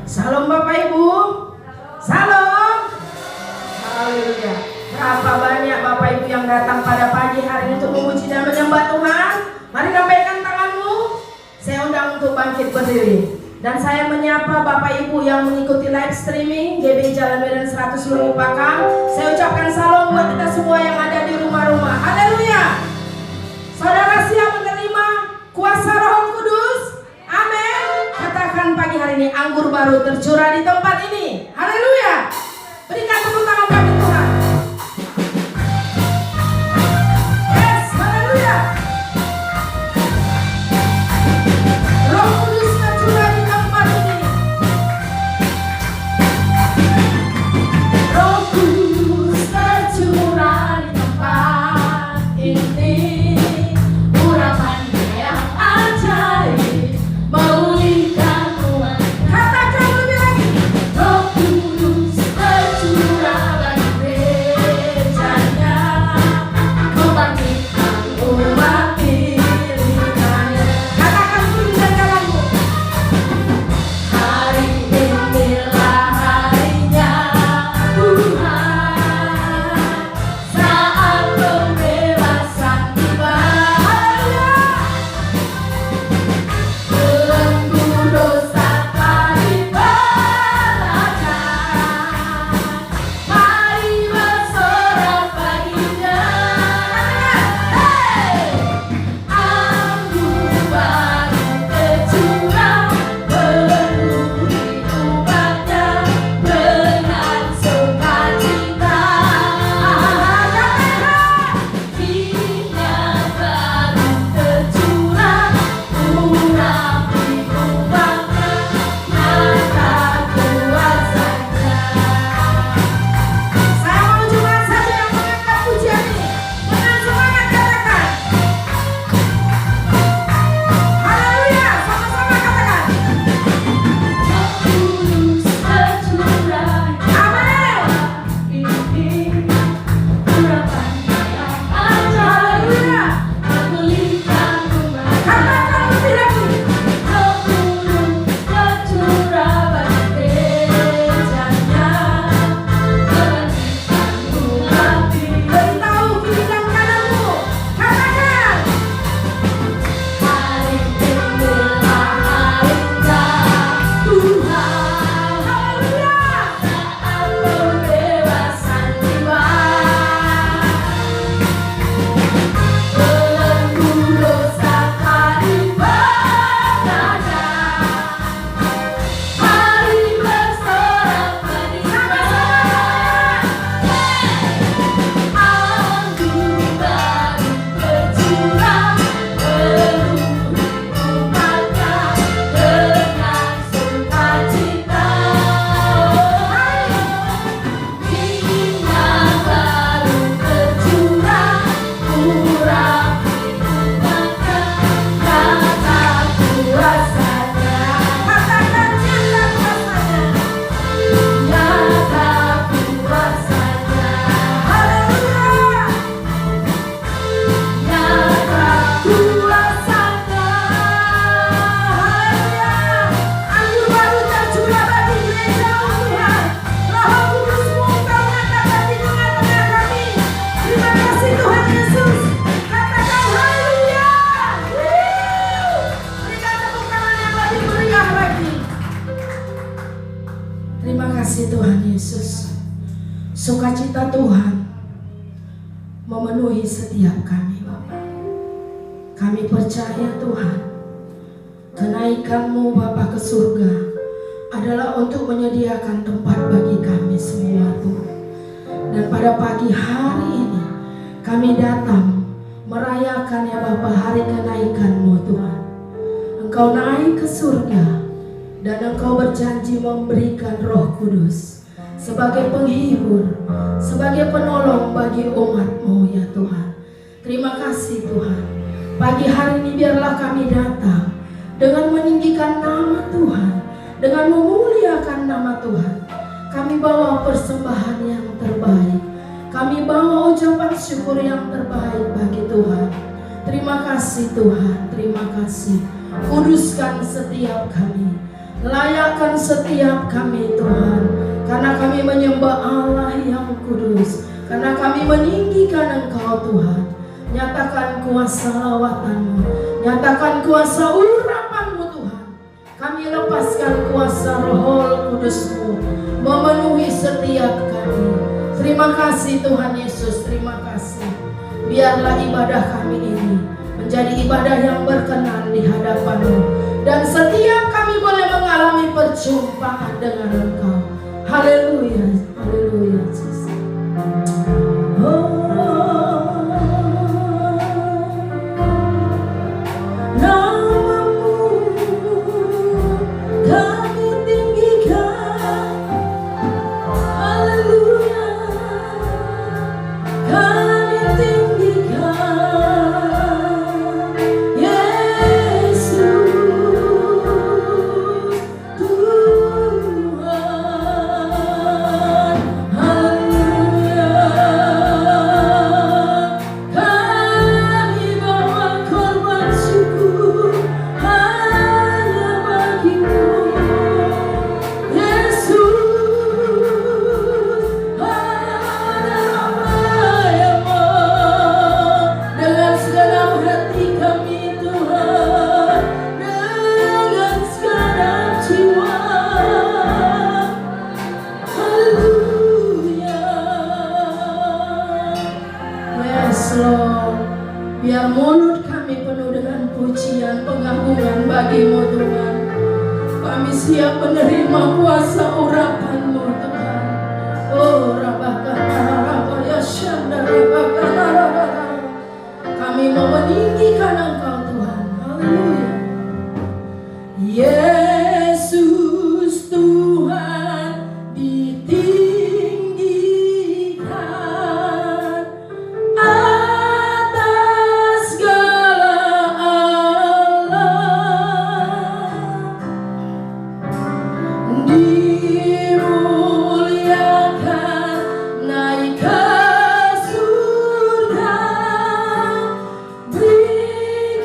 Salam Bapak Ibu. Salam. Haleluya. Berapa banyak Bapak Ibu yang datang pada pagi hari ini untuk memuji dan menyembah Tuhan? Mari lambaikan tanganmu. Saya undang untuk bangkit berdiri. Dan saya menyapa Bapak Ibu yang mengikuti live streaming GB Jalan Medan 100 Luwu Pakam. Saya ucapkan salam buat kita semua yang ada di rumah-rumah. Haleluya. Saudara siap menerima kuasa Roh Kudus? Amin. Katakan pagi hari ini anggur baru tercurah di tempat ini. Haleluya. Berikan tepuk tangan bagi Tuhan. Yes, haleluya. Roh Kudus tercurah di tempat ini. Roh Kudus tercurah di tempat ini. Urapannya yang ajaib memulihkan umat. Katakan lebih lagi. Roh Kudus tercurah bagi gerejanya, membangkitkan umat miliknya. Katakan pujian jalanmu. Hari inilah harinya Tuhan, saat pembebasan tiba. Haleluya. Belenggu dosa telah dibelahkan. Mari bersorak baginya. Hey! Anggur baru tercurah, penuhi umatnya dengan sukacita. Minyak baru tercurah, urapi umatnya, nyata kuasanya. Saya mau cuma saja yang mengangkat pujian ini. Dengan semangat katakan. Haleluya, sama-sama katakan. Roh Kudus tercurah. Amin. Ini urapannya yang ajaib, memulihkan umat. Katakan lebih lagi. Roh Kudus tercurah bagi gerejanya, membangkitkan umat. Beritahu kiri dan kananmu. Katakan. Hari inilah harinya Tuhan. Haleluya. Saat pembebasan tiba. Belenggu dosa telah dibelahkan. Mari bersorak bersama. Anggur baru tercurah, penuhi umatnya dengan sukacita. Minyak baru tercurah, urapi umatnya, nyata kuasanya. Katakan nyata kuasanya. Nyata kuasanya. Haleluya. Nyata kuasanya. Haleluya. Anggur baru tercurah bagi gereja-Mu Tuhan. Roh Kudus-Mu Engkau nyatakan di tengah-tengah kami. Terima kasih Tuhan Yesus. Katakan haleluya. Berikan tepuk tangan yang lebih meriah lagi. Terima kasih Tuhan Yesus. Sukacita Tuhan memenuhi setiap kami Bapa. Kami percaya Tuhan, kenaikan-Mu Bapa ke surga adalah untuk menyediakan tempat bagi kami semua Tuhan. Dan pada pagi hari ini kami datang merayakan ya Bapa hari kenaikan-Mu Tuhan. Engkau naik ke surga dan Engkau berjanji memberikan Roh Kudus sebagai penghibur, sebagai penolong bagi umat-Mu ya Tuhan. Terima kasih Tuhan. Pagi hari ini biarlah kami datang dengan meninggikan nama Tuhan, dengan memuliakan nama Tuhan. Kami bawa persembahan yang terbaik, kami bawa ucapan syukur yang terbaik bagi Tuhan. Terima kasih Tuhan, terima kasih. Kuduskan setiap kami. Layakkan setiap kami Tuhan, karena kami menyembah Allah yang kudus, karena kami meninggikan Engkau Tuhan. Nyatakan kuasa lawatan-Mu, nyatakan kuasa urapan-Mu Tuhan. Kami lepaskan kuasa Roh Kudus-Mu memenuhi setiap kami. Terima kasih Tuhan Yesus, terima kasih. Biarlah ibadah kami ini menjadi ibadah yang berkenan di hadapan-Mu, dan setiap kami boleh mengalami perjumpaan dengan Engkau. Haleluya, haleluya Yesus. Biar mulut kami penuh dengan pujian, pengagungan bagi-Mu Tuhan. Kami siap menerima kuasa urapan-Mu Tuhan. Oh Rabakana Yashanda Rabakana. Kami mau meninggikan Engkau Tuhan. Haleluya. Yesus Tuhan ditinggikan atas segala alam, dimuliakan naik ke surga, berikan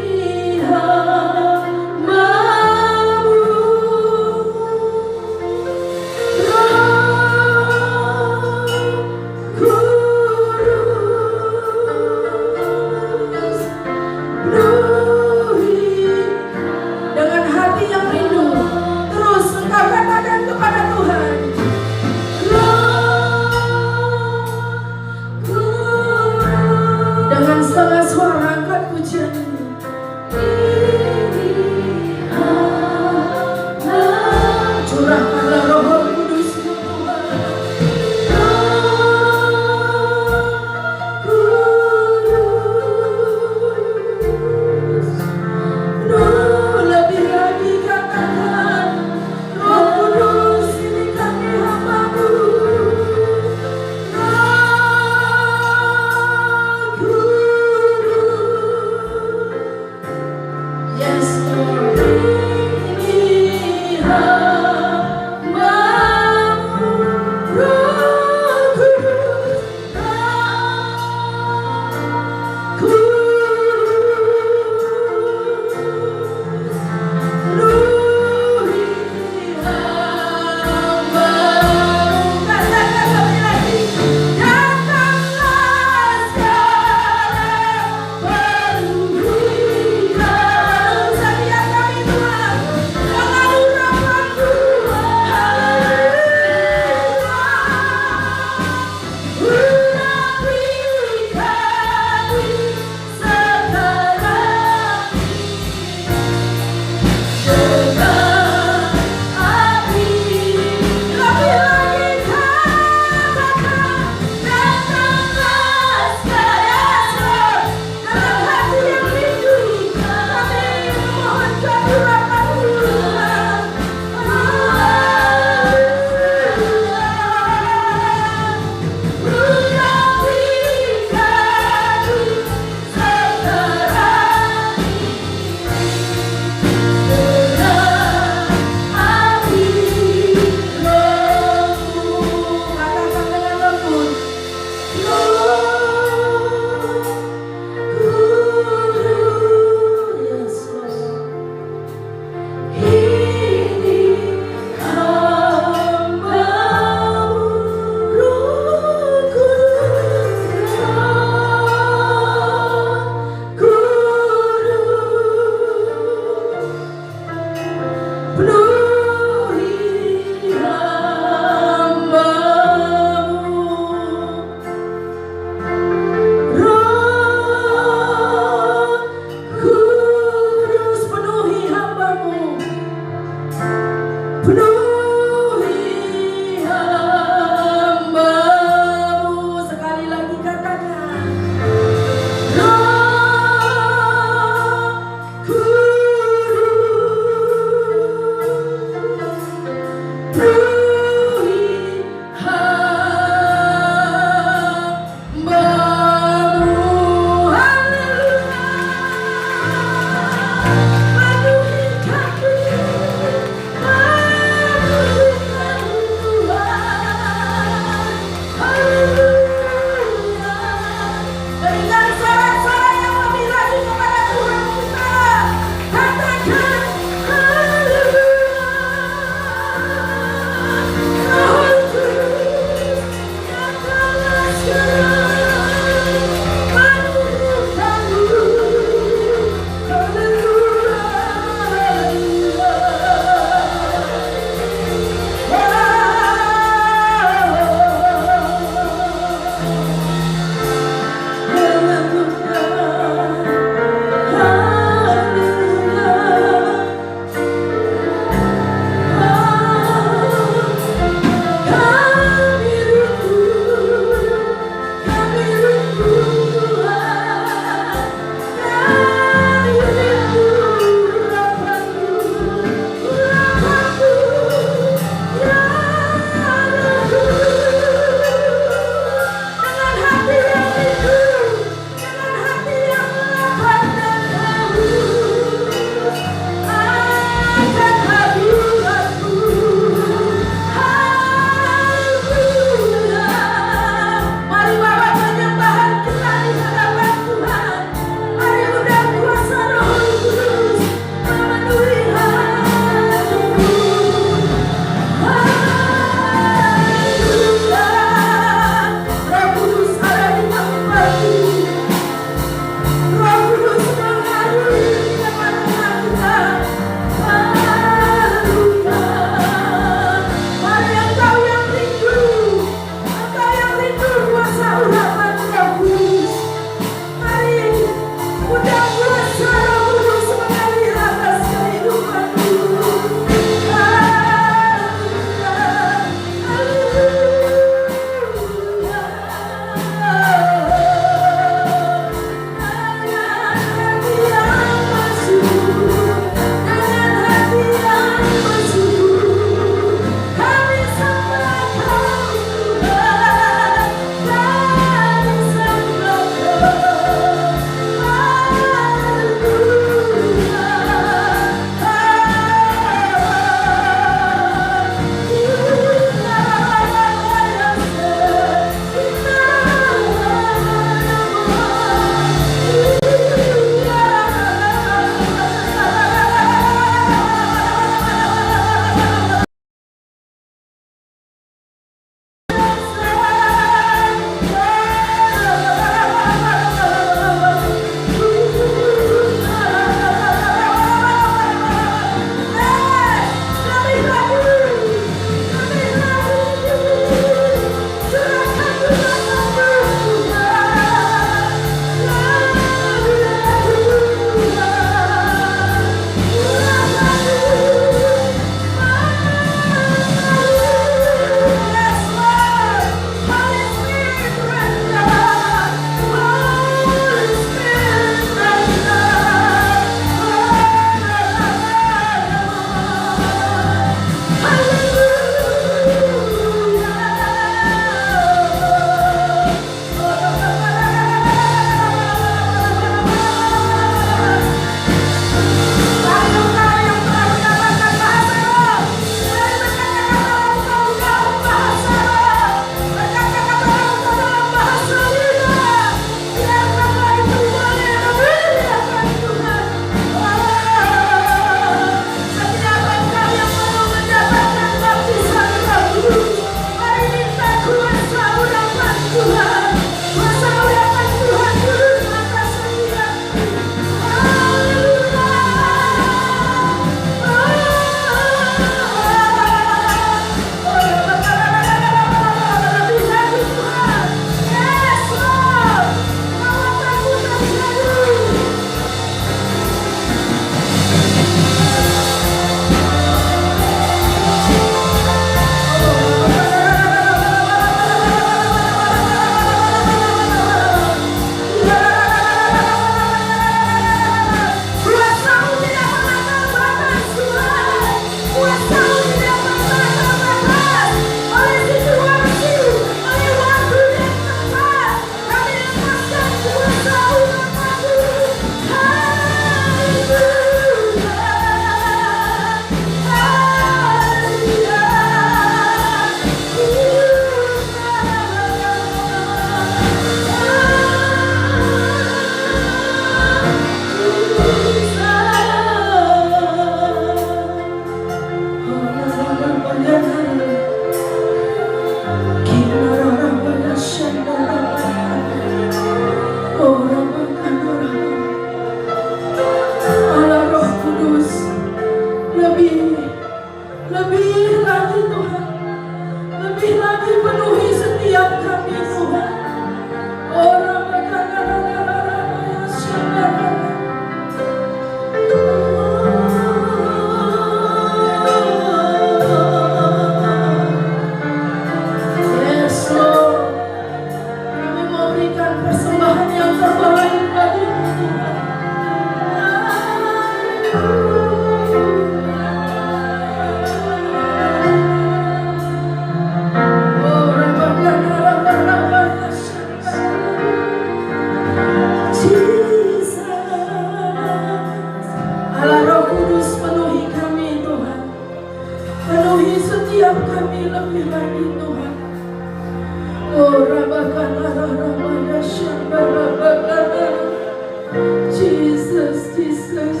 Jesus, Jesus.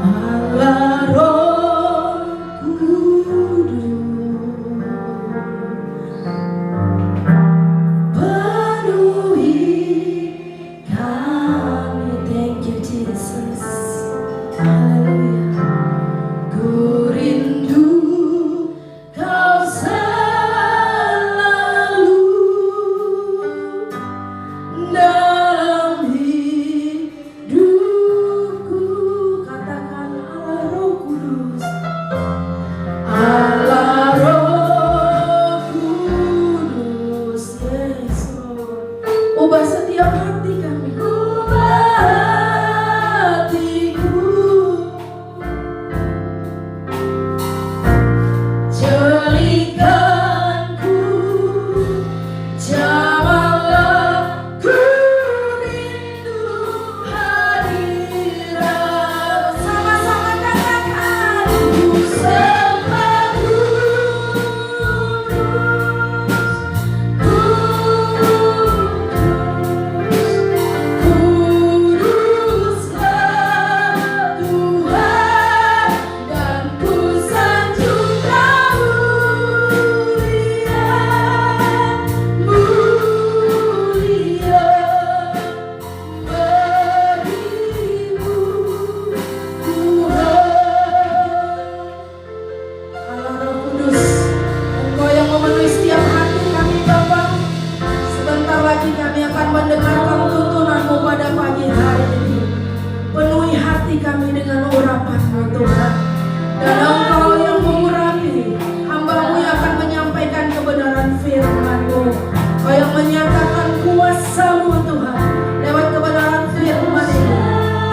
Allah Roh Kudus, penuhi kami. Thank you, Jesus. Haleluya. Ku rindu Kau selalu dalam hidupku. Katakan Allah Roh Kudus, Allah Roh Kudus, yes Lord. Ubah setiap hati kami, ubah hatiku, jadikanku jamalah. Ku rindu hadirat. Sama-sama katakan, ku sembah kuduslah Tuhan, dan ku sanjung kemuliaan, mulia bagimu Tuhan. Allah Roh Kudus, Engkau yang memenuhi setiap hati kami Bapa. Sebentar lagi kami akan mendengarkan tuntunan-Mu pada pagi hari ini. Penuhi hati kami dengan urapan-Mu Tuhan. Dan Engkau yang mengurapi hamba-Mu yang akan menyampaikan kebenaran firman-Mu. Engkau yang menyatakan kuasa-Mu Tuhan lewat kebenaran firman ini.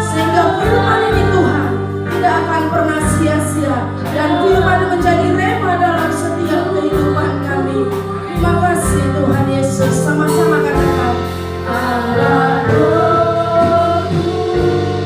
Sehingga firman ini Tuhan tidak akan pernah sia-sia, dan firman menjadi rema dalam setiap kehidupan kami. Terima kasih Tuhan Yesus. Sama-sama katakan, Allah Roh Kudus,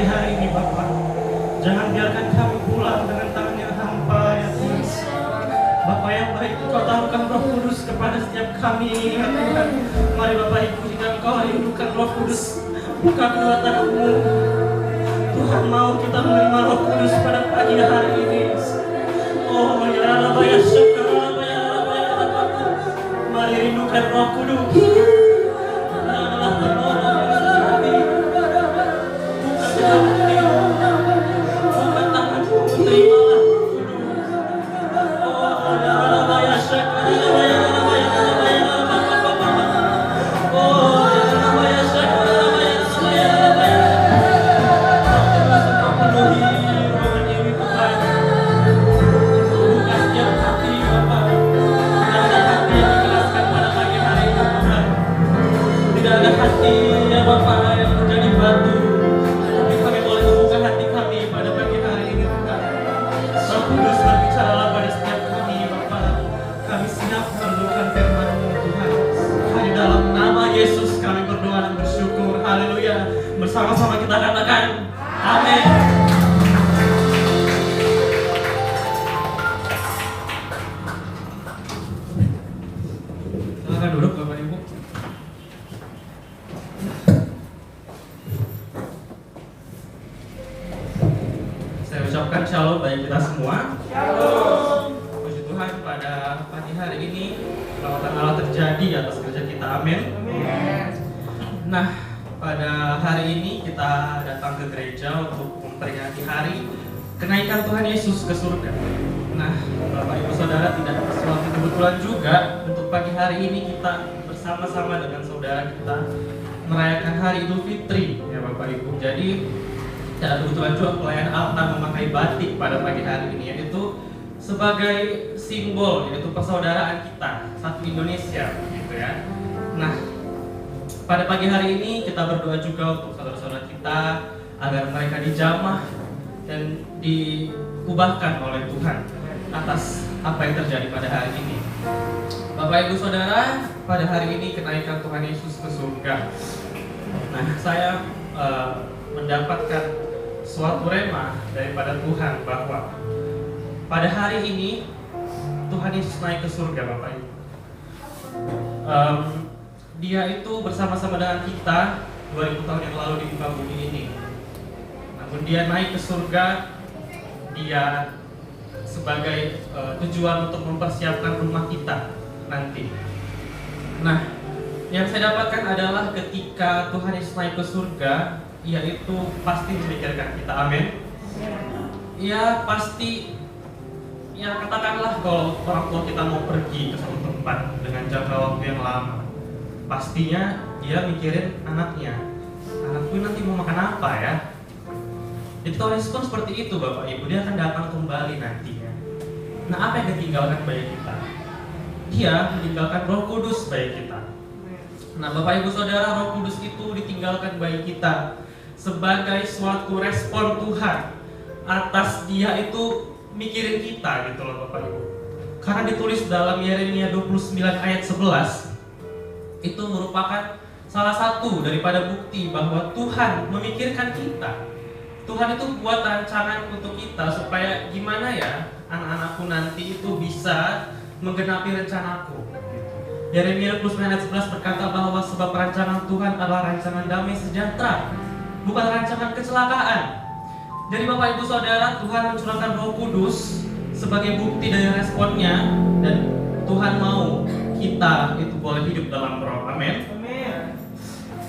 pagi hari ini Bapa, jangan biarkan kami pulang dengan tangan yang hampa ya Tuhan. Bapa yang baik, Engkau taruhkan Roh Kudus kepada setiap kami ya Tuhan. Mari Bapak Ibu, jika Engkau rindukan Roh Kudus, buka kedua tanganmu. Tuhan mau kita menerima Roh Kudus pada pagi hari ini. Oh ya Rabbi ya Syakara ya Rabbi ya Rabbi. Mari rindukan Roh Kudus. Bersama-sama kita katakan amin. Silakan duduk Bapak Ibu. Saya ucapkan shalom bagi kita semua. Shalom. Puji Tuhan, pada pagi hari ini rahmat Allah terjadi atas kerja kita. Amin. Amin. Nah, pada hari ini kita datang ke gereja untuk memperingati hari kenaikan Tuhan Yesus ke surga. Nah, Bapak Ibu Saudara, tidak sesuatu kebetulan juga untuk pagi hari ini kita bersama-sama dengan saudara kita merayakan hari Idul Fitri ya Bapak Ibu. Jadi tidak kebetulan juga pelayan altar memakai batik pada pagi hari ini, yaitu sebagai simbol, yaitu persaudaraan kita satu Indonesia gitu ya. Nah, pada pagi hari ini kita berdoa juga untuk saudara-saudara kita agar mereka dijamah dan diubahkan oleh Tuhan atas apa yang terjadi pada hari ini. Bapak Ibu Saudara, pada hari ini kenaikan Tuhan Yesus ke surga. Nah, saya mendapatkan suatu rema daripada Tuhan bahwa pada hari ini Tuhan Yesus naik ke surga, Bapak Ibu. Dia itu bersama-sama dengan kita 2000 tahun yang lalu di muka bumi ini. Namun dia naik ke surga, dia sebagai tujuan untuk mempersiapkan rumah kita nanti. Nah, yang saya dapatkan adalah ketika Tuhan Yesus naik ke surga, yaitu pasti memikirkan kita. Amin. Ia pasti, ya katakanlah kalau orang tua kita mau pergi ke suatu tempat dengan jangka waktu yang lama, pastinya dia mikirin anaknya. Anakku nanti mau makan apa ya? Jadi Tuhan Yesus pun seperti itu Bapak Ibu. Dia akan datang kembali nantinya. Nah, apa yang ditinggalkan bagi kita? Dia meninggalkan Roh Kudus bagi kita. Nah, Bapak Ibu Saudara, Roh Kudus itu ditinggalkan bagi kita sebagai suatu respon Tuhan atas dia itu mikirin kita gitu loh Bapak Ibu. Karena ditulis dalam Yeremia 29 ayat 11, itu merupakan salah satu daripada bukti bahwa Tuhan memikirkan kita. Tuhan itu buat rancangan untuk kita supaya gimana ya anak-anakku nanti itu bisa menggenapi rencanaku. Yeremia 29 ayat 11 berkata bahwa sebab rancangan Tuhan adalah rancangan damai sejahtera, bukan rancangan kecelakaan. Jadi Bapak Ibu Saudara, Tuhan mencurahkan Roh Kudus sebagai bukti dari responnya, dan Tuhan mau kita itu boleh hidup dalam Roh. Amin.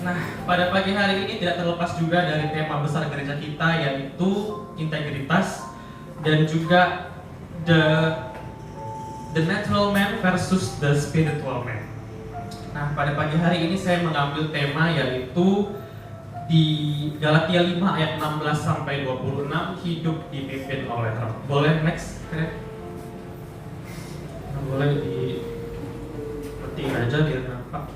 Nah, pada pagi hari ini tidak terlepas juga dari tema besar gereja kita, yaitu integritas dan juga the natural man versus the spiritual man. Nah, pada pagi hari ini saya mengambil tema yaitu di Galatia 5 ayat 16 sampai 26, hidup dipimpin oleh Roh. Boleh next? Boleh dipetik aja biar nampak.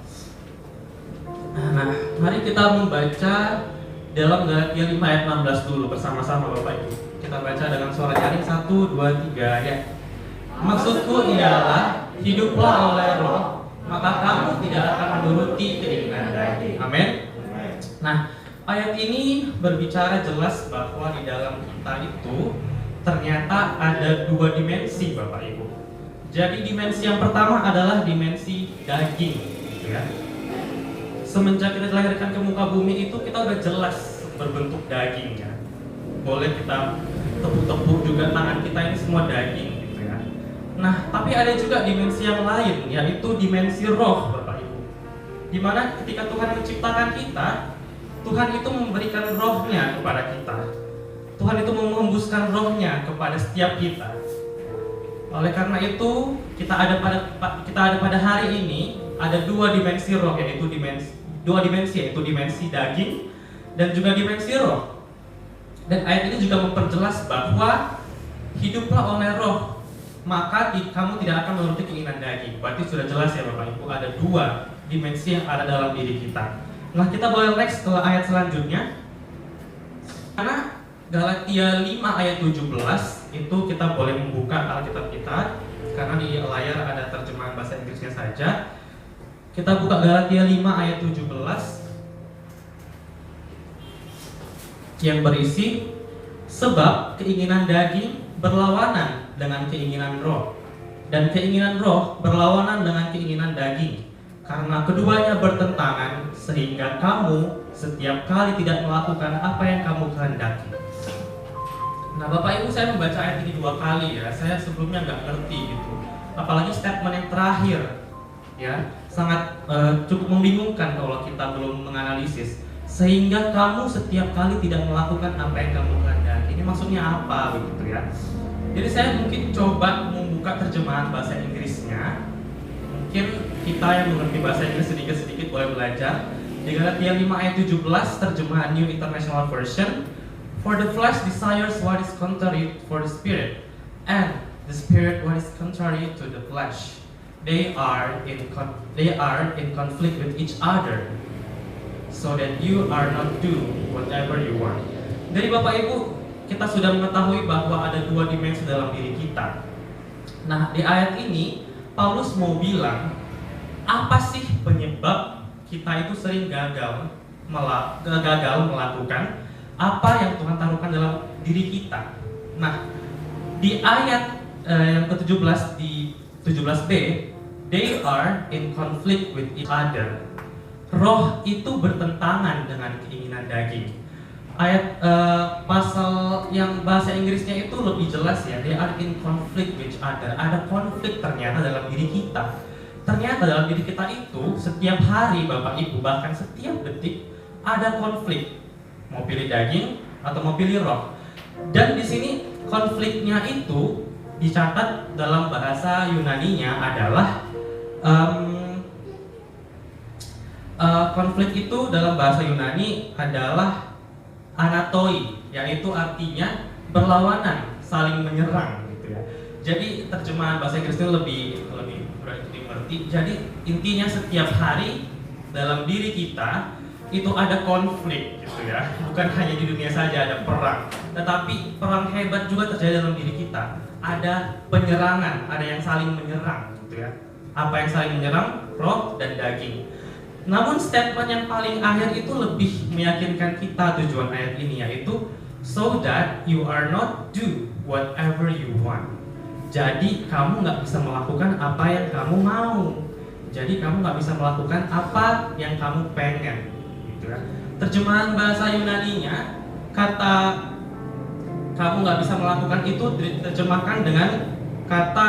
Nah, mari kita membaca dalam Galatia 5 ayat 16 dulu bersama-sama Bapak Ibu. Kita baca dengan suara nyaring 1, 2, 3 ya. Maksudku ialah hiduplah oleh Roh, maka kamu tidak akan menuruti keinginan daging. Amin. Nah, Ayat ini berbicara jelas bahwa di dalam kita itu ternyata ada dua dimensi, Bapak Ibu. Jadi dimensi yang pertama adalah dimensi daging, gitu ya. Semenjak kita dilahirkan ke muka bumi itu kita udah jelas berbentuk daging ya. Boleh kita tepuk-tepuk juga tangan kita ini semua daging, gitu ya. Nah, tapi ada juga dimensi yang lain, yaitu dimensi roh, Bapak Ibu. Dimana ketika Tuhan menciptakan kita, Tuhan itu memberikan rohnya kepada kita. Tuhan itu menghembuskan rohnya kepada setiap kita. Oleh karena itu, kita ada pada hari ini ada dua dimensi roh, yaitu dimensi daging dan juga dimensi roh. Dan ayat ini juga memperjelas bahwa hiduplah oleh roh, maka kamu tidak akan menuruti keinginan daging. Berarti sudah jelas ya Bapak Ibu, ada dua dimensi yang ada dalam diri kita. Nah, kita boleh next ke ayat selanjutnya. Karena Galatia 5 ayat 17 itu kita boleh membuka Alkitab kita, karena di layar ada terjemahan bahasa Inggrisnya saja. Kita buka Galatia 5 ayat 17 yang berisi, sebab keinginan daging berlawanan dengan keinginan roh, dan keinginan roh berlawanan dengan keinginan daging. Karena keduanya bertentangan, sehingga kamu setiap kali tidak melakukan apa yang kamu kehendaki. Nah, Bapak Ibu, saya membaca ayat ini 2 kali ya. Saya sebelumnya nggak ngerti gitu. Apalagi statement yang terakhir, ya, sangat cukup membingungkan kalau kita belum menganalisis. Sehingga kamu setiap kali tidak melakukan apa yang kamu kehendaki. Ini maksudnya apa begitu ya? Jadi saya mungkin coba membuka terjemahan bahasa Inggrisnya. Mungkin kita yang mengerti bahasa Inggris sedikit-sedikit boleh belajar. Di Galatia 5 ayat 17 terjemahan New International Version, for the flesh desires what is contrary for the spirit, and the spirit what is contrary to the flesh. They are in conflict with each other, so that you are not do whatever you want. Jadi Bapak Ibu, kita sudah mengetahui bahwa ada dua dimensi dalam diri kita. Nah, di ayat ini Paulus mau bilang, apa sih penyebab kita itu sering gagal melakukan apa yang Tuhan taruhkan dalam diri kita. Nah, di ayat yang ke-17 di 17b, they are in conflict with each other. Roh itu bertentangan dengan keinginan daging. Ayat pasal yang bahasa Inggrisnya itu lebih jelas ya, they are in conflict with each other. Ada konflik ternyata dalam diri kita. Ternyata dalam diri kita itu setiap hari Bapak Ibu, bahkan setiap detik ada konflik. Mau pilih daging atau mau pilih roh. Dan di sini konfliknya itu dicatat dalam bahasa Yunaninya adalah konflik itu dalam bahasa Yunani adalah anatoi, yaitu artinya berlawanan, saling menyerang gitu ya. Jadi terjemahan bahasa Inggrisnya lebih dimengerti. Jadi intinya setiap hari dalam diri kita itu ada konflik gitu ya. Bukan hanya di dunia saja ada perang, tetapi perang hebat juga terjadi dalam diri kita. Ada penyerangan, ada yang saling menyerang gitu ya. Apa yang saling menyerang? Roh dan daging. Namun statement yang paling akhir itu lebih meyakinkan kita tujuan ayat ini, yaitu so that you are not do whatever you want. Jadi kamu nggak bisa melakukan apa yang kamu mau. Jadi kamu nggak bisa melakukan apa yang kamu pengen. Gitu ya. Terjemahan bahasa Yunaninya, kata kamu nggak bisa melakukan itu diterjemahkan dengan kata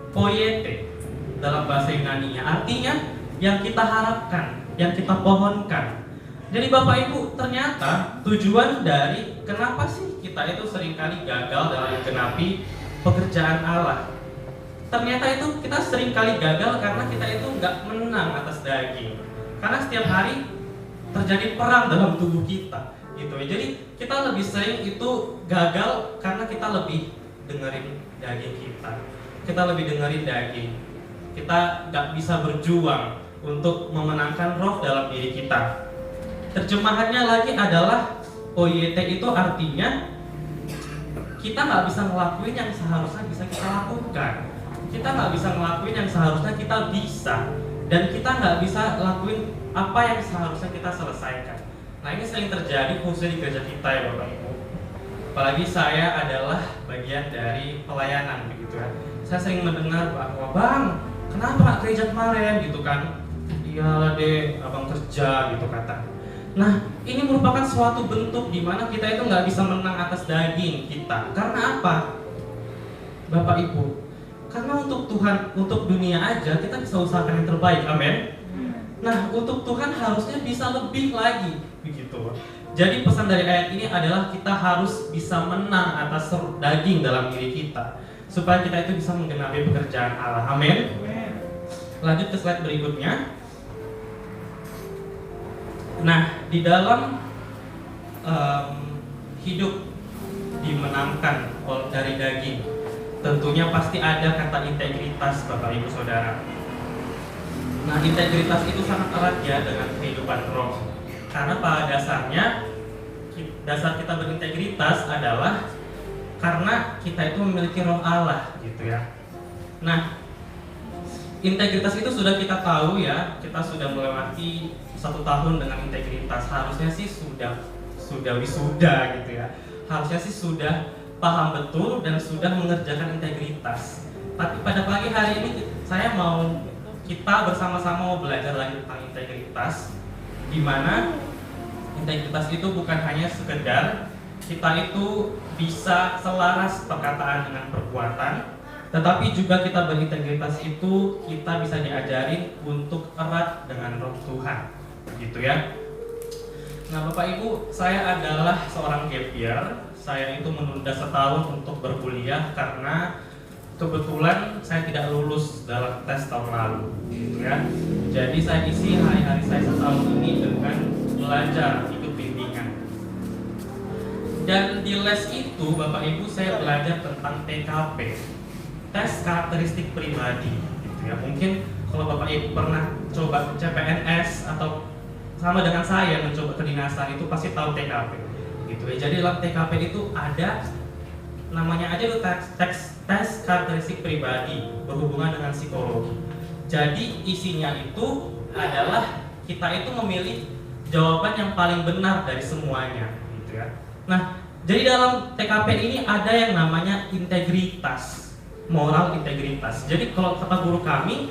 poiete dalam bahasa Yunaninya. Artinya yang kita harapkan, yang kita pohonkan. Jadi Bapak Ibu, ternyata tujuan dari kenapa sih kita itu seringkali gagal dalam menggenapi pekerjaan Allah. Ternyata itu kita seringkali gagal karena kita itu nggak menang atas daging. Karena setiap hari terjadi perang dalam tubuh kita, gitu. Jadi kita lebih sering itu gagal karena kita lebih dengerin daging kita. Kita lebih dengerin daging. Kita nggak bisa berjuang untuk memenangkan roh dalam diri kita. Terjemahannya lagi adalah poiete, itu artinya kita nggak bisa ngelakuin yang seharusnya bisa kita lakukan. Kita nggak bisa ngelakuin yang seharusnya kita bisa, dan kita nggak bisa lakuin apa yang seharusnya kita selesaikan. Nah, ini sering terjadi khususnya di gereja kita ya Bapak Ibu. Apalagi saya adalah bagian dari pelayanan begitu ya. Saya sering mendengar bahwa, "Bang, kenapa nggak gereja kemarin?" gitu kan. "Iyalah deh, abang kerja," gitu kata. Nah, ini merupakan suatu bentuk di mana kita itu nggak bisa menang atas daging kita. Karena apa? Bapak Ibu, karena untuk Tuhan, untuk dunia aja kita bisa usahakan yang terbaik, amin. Nah, untuk Tuhan harusnya bisa lebih lagi, begitu. Jadi pesan dari ayat ini adalah kita harus bisa menang atas daging dalam diri kita, supaya kita itu bisa menggenapi pekerjaan Allah, amin. Lanjut ke slide berikutnya. Nah, di dalam hidup dimenangkan dari daging, tentunya pasti ada kata integritas, Bapak Ibu Saudara. Nah, integritas itu sangat erat ya dengan kehidupan roh. Karena pada dasarnya dasar kita berintegritas adalah karena kita itu memiliki roh Allah gitu ya. Nah, integritas itu sudah kita tahu ya, kita sudah melewati 1 tahun dengan integritas. Harusnya sih sudah wisuda gitu ya. Harusnya sih sudah paham betul dan sudah mengerjakan integritas. Tapi pada pagi hari ini kita bersama-sama mau belajar lagi tentang integritas, di mana integritas itu bukan hanya sekedar kita itu bisa selaras perkataan dengan perbuatan, tetapi juga kita berintegritas itu kita bisa diajarin untuk erat dengan roh Tuhan, gitu ya. Nah, Bapak Ibu, saya adalah seorang gap year. Saya itu menunda setahun untuk berkuliah karena kebetulan saya tidak lulus dalam tes tahun lalu, gitu ya. Jadi saya isi hari-hari saya setahun ini dengan belajar, ikut bimbingan. Dan di les itu, Bapak Ibu, saya belajar tentang TKP, tes karakteristik pribadi, gitu ya. Mungkin kalau Bapak Ibu pernah coba CPNS atau sama dengan saya mencoba kedinasan itu pasti tahu TKP, gitu ya. Jadi dalam TKP itu ada namanya aja itu tes karakteristik pribadi berhubungan dengan psikologi. Jadi isinya itu adalah kita itu memilih jawaban yang paling benar dari semuanya, gitu ya. Nah, jadi dalam TKP ini ada yang namanya integritas, moral integritas. Jadi kalau kata guru kami,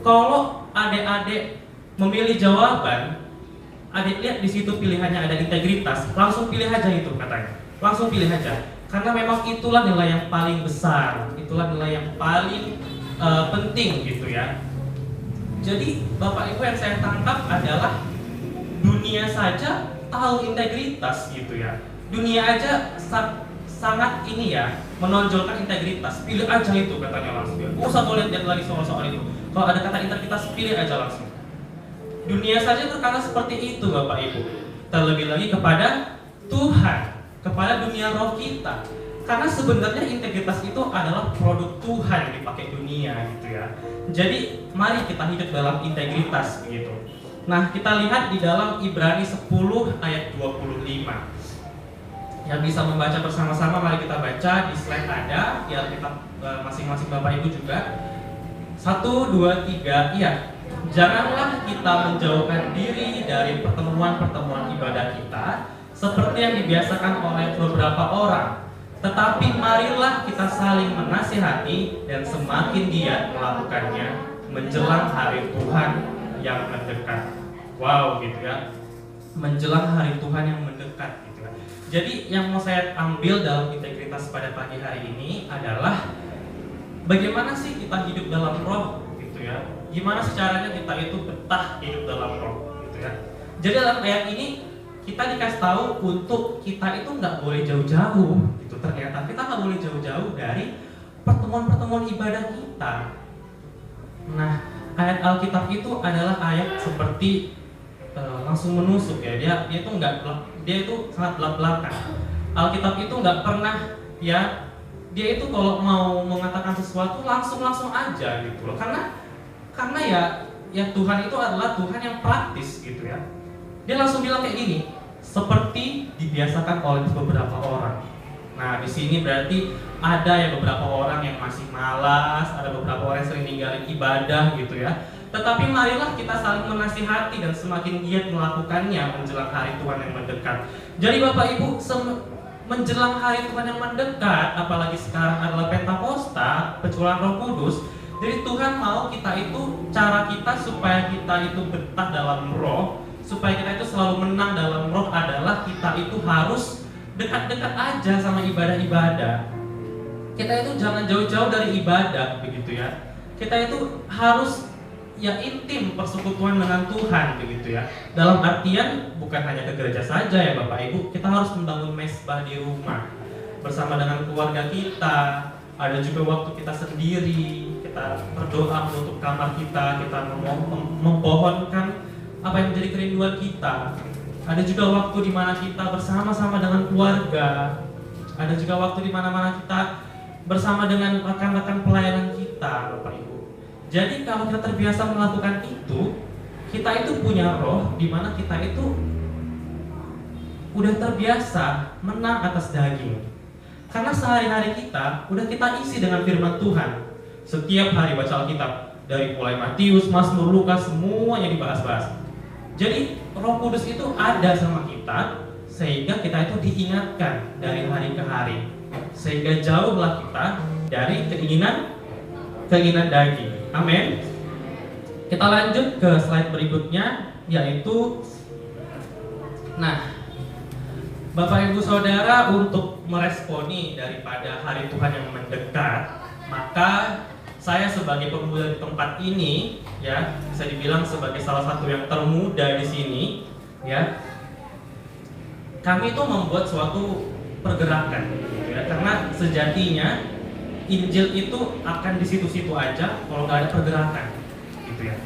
kalau adik-adik memilih jawaban, adik lihat di situ pilihannya ada integritas, langsung pilih aja itu katanya. Langsung pilih aja. Karena memang itulah nilai yang paling besar, itulah nilai yang paling penting gitu ya. Jadi Bapak Ibu yang saya tangkap adalah dunia saja tahu integritas gitu ya. Dunia aja sangat ini ya, menonjolkan integritas. Pilih aja itu katanya langsung. Nggak usah boleh lihat lagi soal-soal itu. Kalau ada kata integritas, pilih aja langsung. Dunia saja terkadang seperti itu Bapak Ibu. Terlebih lagi kepada Tuhan, kepada dunia roh kita. Karena sebenarnya integritas itu adalah produk Tuhan yang dipakai dunia gitu ya. Jadi mari kita hidup dalam integritas begitu. Nah, kita lihat di dalam Ibrani 10 ayat 25. Yang bisa membaca bersama-sama, mari kita baca. Di slide ada, biar kita masing-masing Bapak Ibu juga. 1, 2, 3, iya. Janganlah kita menjauhkan diri dari pertemuan-pertemuan ibadah kita seperti yang dibiasakan oleh beberapa orang, tetapi marilah kita saling menasihati dan semakin giat melakukannya menjelang hari Tuhan yang mendekat. Wow, gitu ya. Menjelang hari Tuhan yang mendekat gitu ya. Jadi yang mau saya ambil dalam integritas pada pagi hari ini adalah bagaimana sih kita hidup dalam roh gitu ya. Gimana sih caranya kita itu betah hidup dalam roh gitu ya. Jadi dalam ayat ini kita dikasih tahu untuk kita itu nggak boleh jauh-jauh gitu. Ternyata kita nggak boleh jauh-jauh dari pertemuan-pertemuan ibadah kita. Nah, ayat Alkitab itu adalah ayat seperti langsung menusuk ya. Dia itu sangat belak-belakan. Alkitab itu nggak pernah ya, dia itu kalau mau mengatakan sesuatu langsung aja gitu loh. Karena ya Tuhan itu adalah Tuhan yang praktis gitu ya. Dia langsung bilang kayak gini, seperti dibiasakan oleh beberapa orang. Nah, di sini berarti ada ya beberapa orang yang masih malas, ada beberapa orang yang sering ninggalin ibadah gitu ya. Tetapi marilah kita saling menasihati dan semakin giat melakukannya menjelang hari Tuhan yang mendekat. Jadi Bapak Ibu, menjelang hari Tuhan yang mendekat, apalagi sekarang adalah Pentakosta, pencurahan Roh Kudus. Jadi Tuhan mau kita itu, cara kita supaya kita itu betah dalam roh, supaya kita itu selalu menang dalam roh adalah kita itu harus dekat-dekat aja sama ibadah-ibadah. Kita itu jangan jauh-jauh dari ibadah, begitu ya. Kita itu harus ya intim persekutuan dengan Tuhan, begitu ya. Dalam artian bukan hanya ke gereja saja ya Bapak Ibu, kita harus membangun mesbah di rumah bersama dengan keluarga kita. Ada juga waktu kita sendiri, kita berdoa menutup kamar kita mempohonkan apa yang menjadi kerinduan kita. Ada juga waktu di mana kita bersama-sama dengan keluarga. Ada juga waktu di mana-mana kita bersama dengan rekan-rekan pelayanan kita, Bapak Ibu. Jadi kalau kita terbiasa melakukan itu, kita itu punya roh di mana kita itu udah terbiasa menang atas daging. Karena sehari-hari kita udah kita isi dengan firman Tuhan. Setiap hari baca Alkitab, dari mulai Matius, Mazmur, Lukas, semuanya dibahas-bahas. Jadi Roh Kudus itu ada sama kita sehingga kita itu diingatkan dari hari ke hari, sehingga jauhlah kita dari keinginan daging. Amin. Kita lanjut ke slide berikutnya, yaitu Bapak Ibu Saudara, untuk meresponi daripada hari Tuhan yang mendekat, maka saya sebagai pemuda di tempat ini, ya, bisa dibilang sebagai salah satu yang termuda di sini, ya, kami itu membuat suatu pergerakan, ya, karena sejatinya Injil itu akan di situ-situ aja kalau nggak ada pergerakan, gitu ya.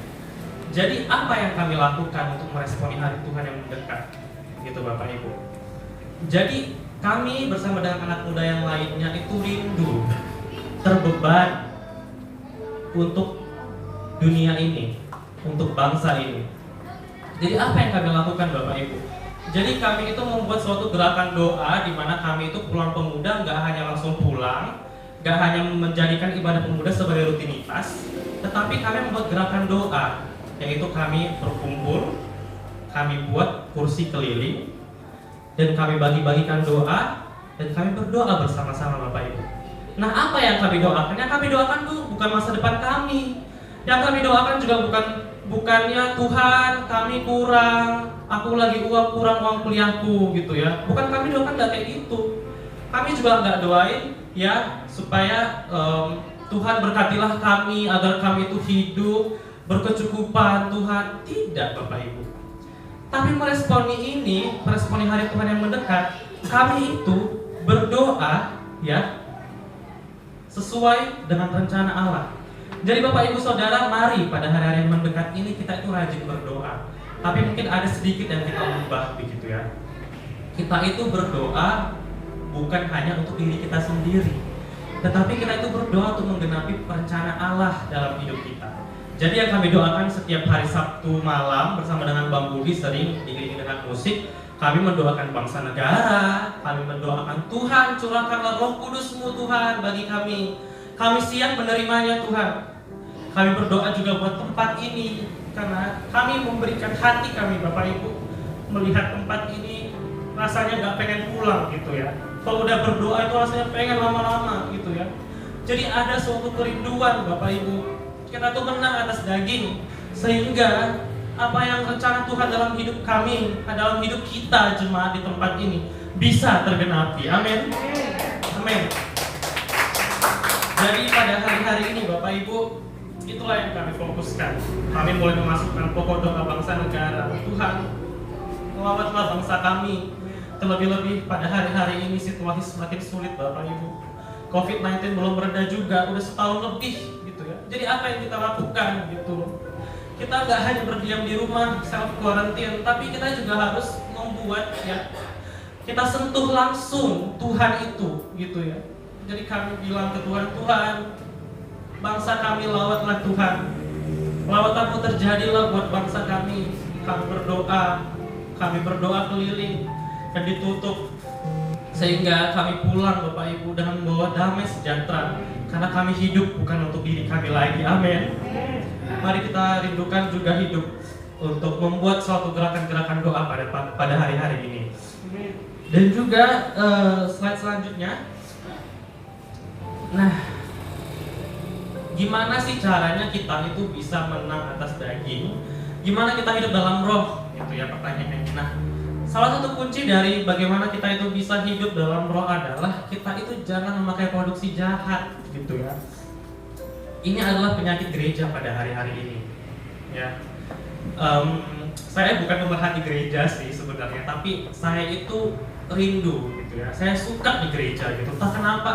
Jadi apa yang kami lakukan untuk meresponi hari Tuhan yang mendekat, gitu Bapak Ibu? Jadi kami bersama dengan anak muda yang lainnya itu rindu, terbeban untuk dunia ini, untuk bangsa ini. Jadi apa yang kami lakukan Bapak Ibu? Jadi kami itu membuat suatu gerakan doa di mana kami itu pulang pemuda nggak hanya langsung pulang, nggak hanya menjadikan ibadah pemuda sebagai rutinitas, tetapi kami membuat gerakan doa, yaitu kami berkumpul, kami buat kursi keliling, dan kami bagi-bagikan doa, dan kami berdoa bersama-sama Bapak Ibu. Nah, apa yang kami doakan? Yang kami doakan tuh bukan masa depan kami. Yang kami doakan juga bukannya Tuhan kami kurang, aku lagi kurang uang kuliahku gitu ya. Bukan, kami doakan nggak kayak gitu. Kami juga nggak doain ya supaya Tuhan berkatilah kami agar kami itu hidup berkecukupan Tuhan. Tidak Bapak Ibu. Tapi meresponi hari Tuhan yang mendekat, kami itu berdoa ya sesuai dengan rencana Allah. Jadi Bapak Ibu Saudara, mari pada hari-hari yang mendekat ini kita itu rajin berdoa. Tapi mungkin ada sedikit yang kita ubah begitu ya. Kita itu berdoa bukan hanya untuk diri kita sendiri, tetapi kita itu berdoa untuk menggenapi rencana Allah dalam hidup kita. Jadi yang kami doakan setiap hari Sabtu malam bersama dengan Bang Budi, sering diiringi dengan musik, kami mendoakan bangsa negara, kami mendoakan Tuhan curahkanlah Roh Kudus-Mu Tuhan bagi kami. Kami siap menerimanya Tuhan. Kami berdoa juga buat tempat ini, karena kami memberikan hati kami Bapak Ibu melihat tempat ini rasanya nggak pengen pulang gitu ya. Kalau udah berdoa itu rasanya pengen lama-lama gitu ya. Jadi ada suatu kerinduan Bapak Ibu. Kita tuh menang atas daging, sehingga apa yang rencana Tuhan dalam hidup kami, dalam hidup kita jemaat di tempat ini bisa tergenapi. Amin. Amin. Jadi pada hari-hari ini Bapak Ibu, itulah yang kami fokuskan. Kami mulai memasukkan pokok doa bangsa negara. Tuhan, melawatlah bangsa kami. Terlebih-lebih pada hari-hari ini situasi semakin sulit Bapak Ibu. COVID-19 belum mereda juga, udah setahun lebih gitu ya. Jadi apa yang kita lakukan gitu? Kita nggak hanya berdiam di rumah self quarantine, tapi kita juga harus membuat ya, kita sentuh langsung Tuhan itu gitu ya. Jadi kami bilang ke Tuhan, Tuhan, bangsa kami lawatlah Tuhan, lawatan-Mu terjadilah buat bangsa kami. Kami berdoa keliling dan ditutup, sehingga kami pulang Bapak Ibu dengan membawa damai sejahtera karena kami hidup bukan untuk diri kami lagi. Amin. Mari kita rindukan juga hidup untuk membuat suatu gerakan-gerakan doa pada hari-hari ini. Dan juga slide selanjutnya. Nah, gimana sih caranya kita itu bisa menang atas daging? Gimana kita hidup dalam roh? Itu ya pertanyaannya. Nah, salah satu kunci dari bagaimana kita itu bisa hidup dalam roh adalah kita itu jangan memakai produksi jahat, gitu ya. Ini adalah penyakit gereja pada hari-hari ini, ya. Saya bukan pemerhati gereja sih sebenarnya, tapi saya itu rindu, gitu ya. Saya suka di gereja, gitu. Entah kenapa,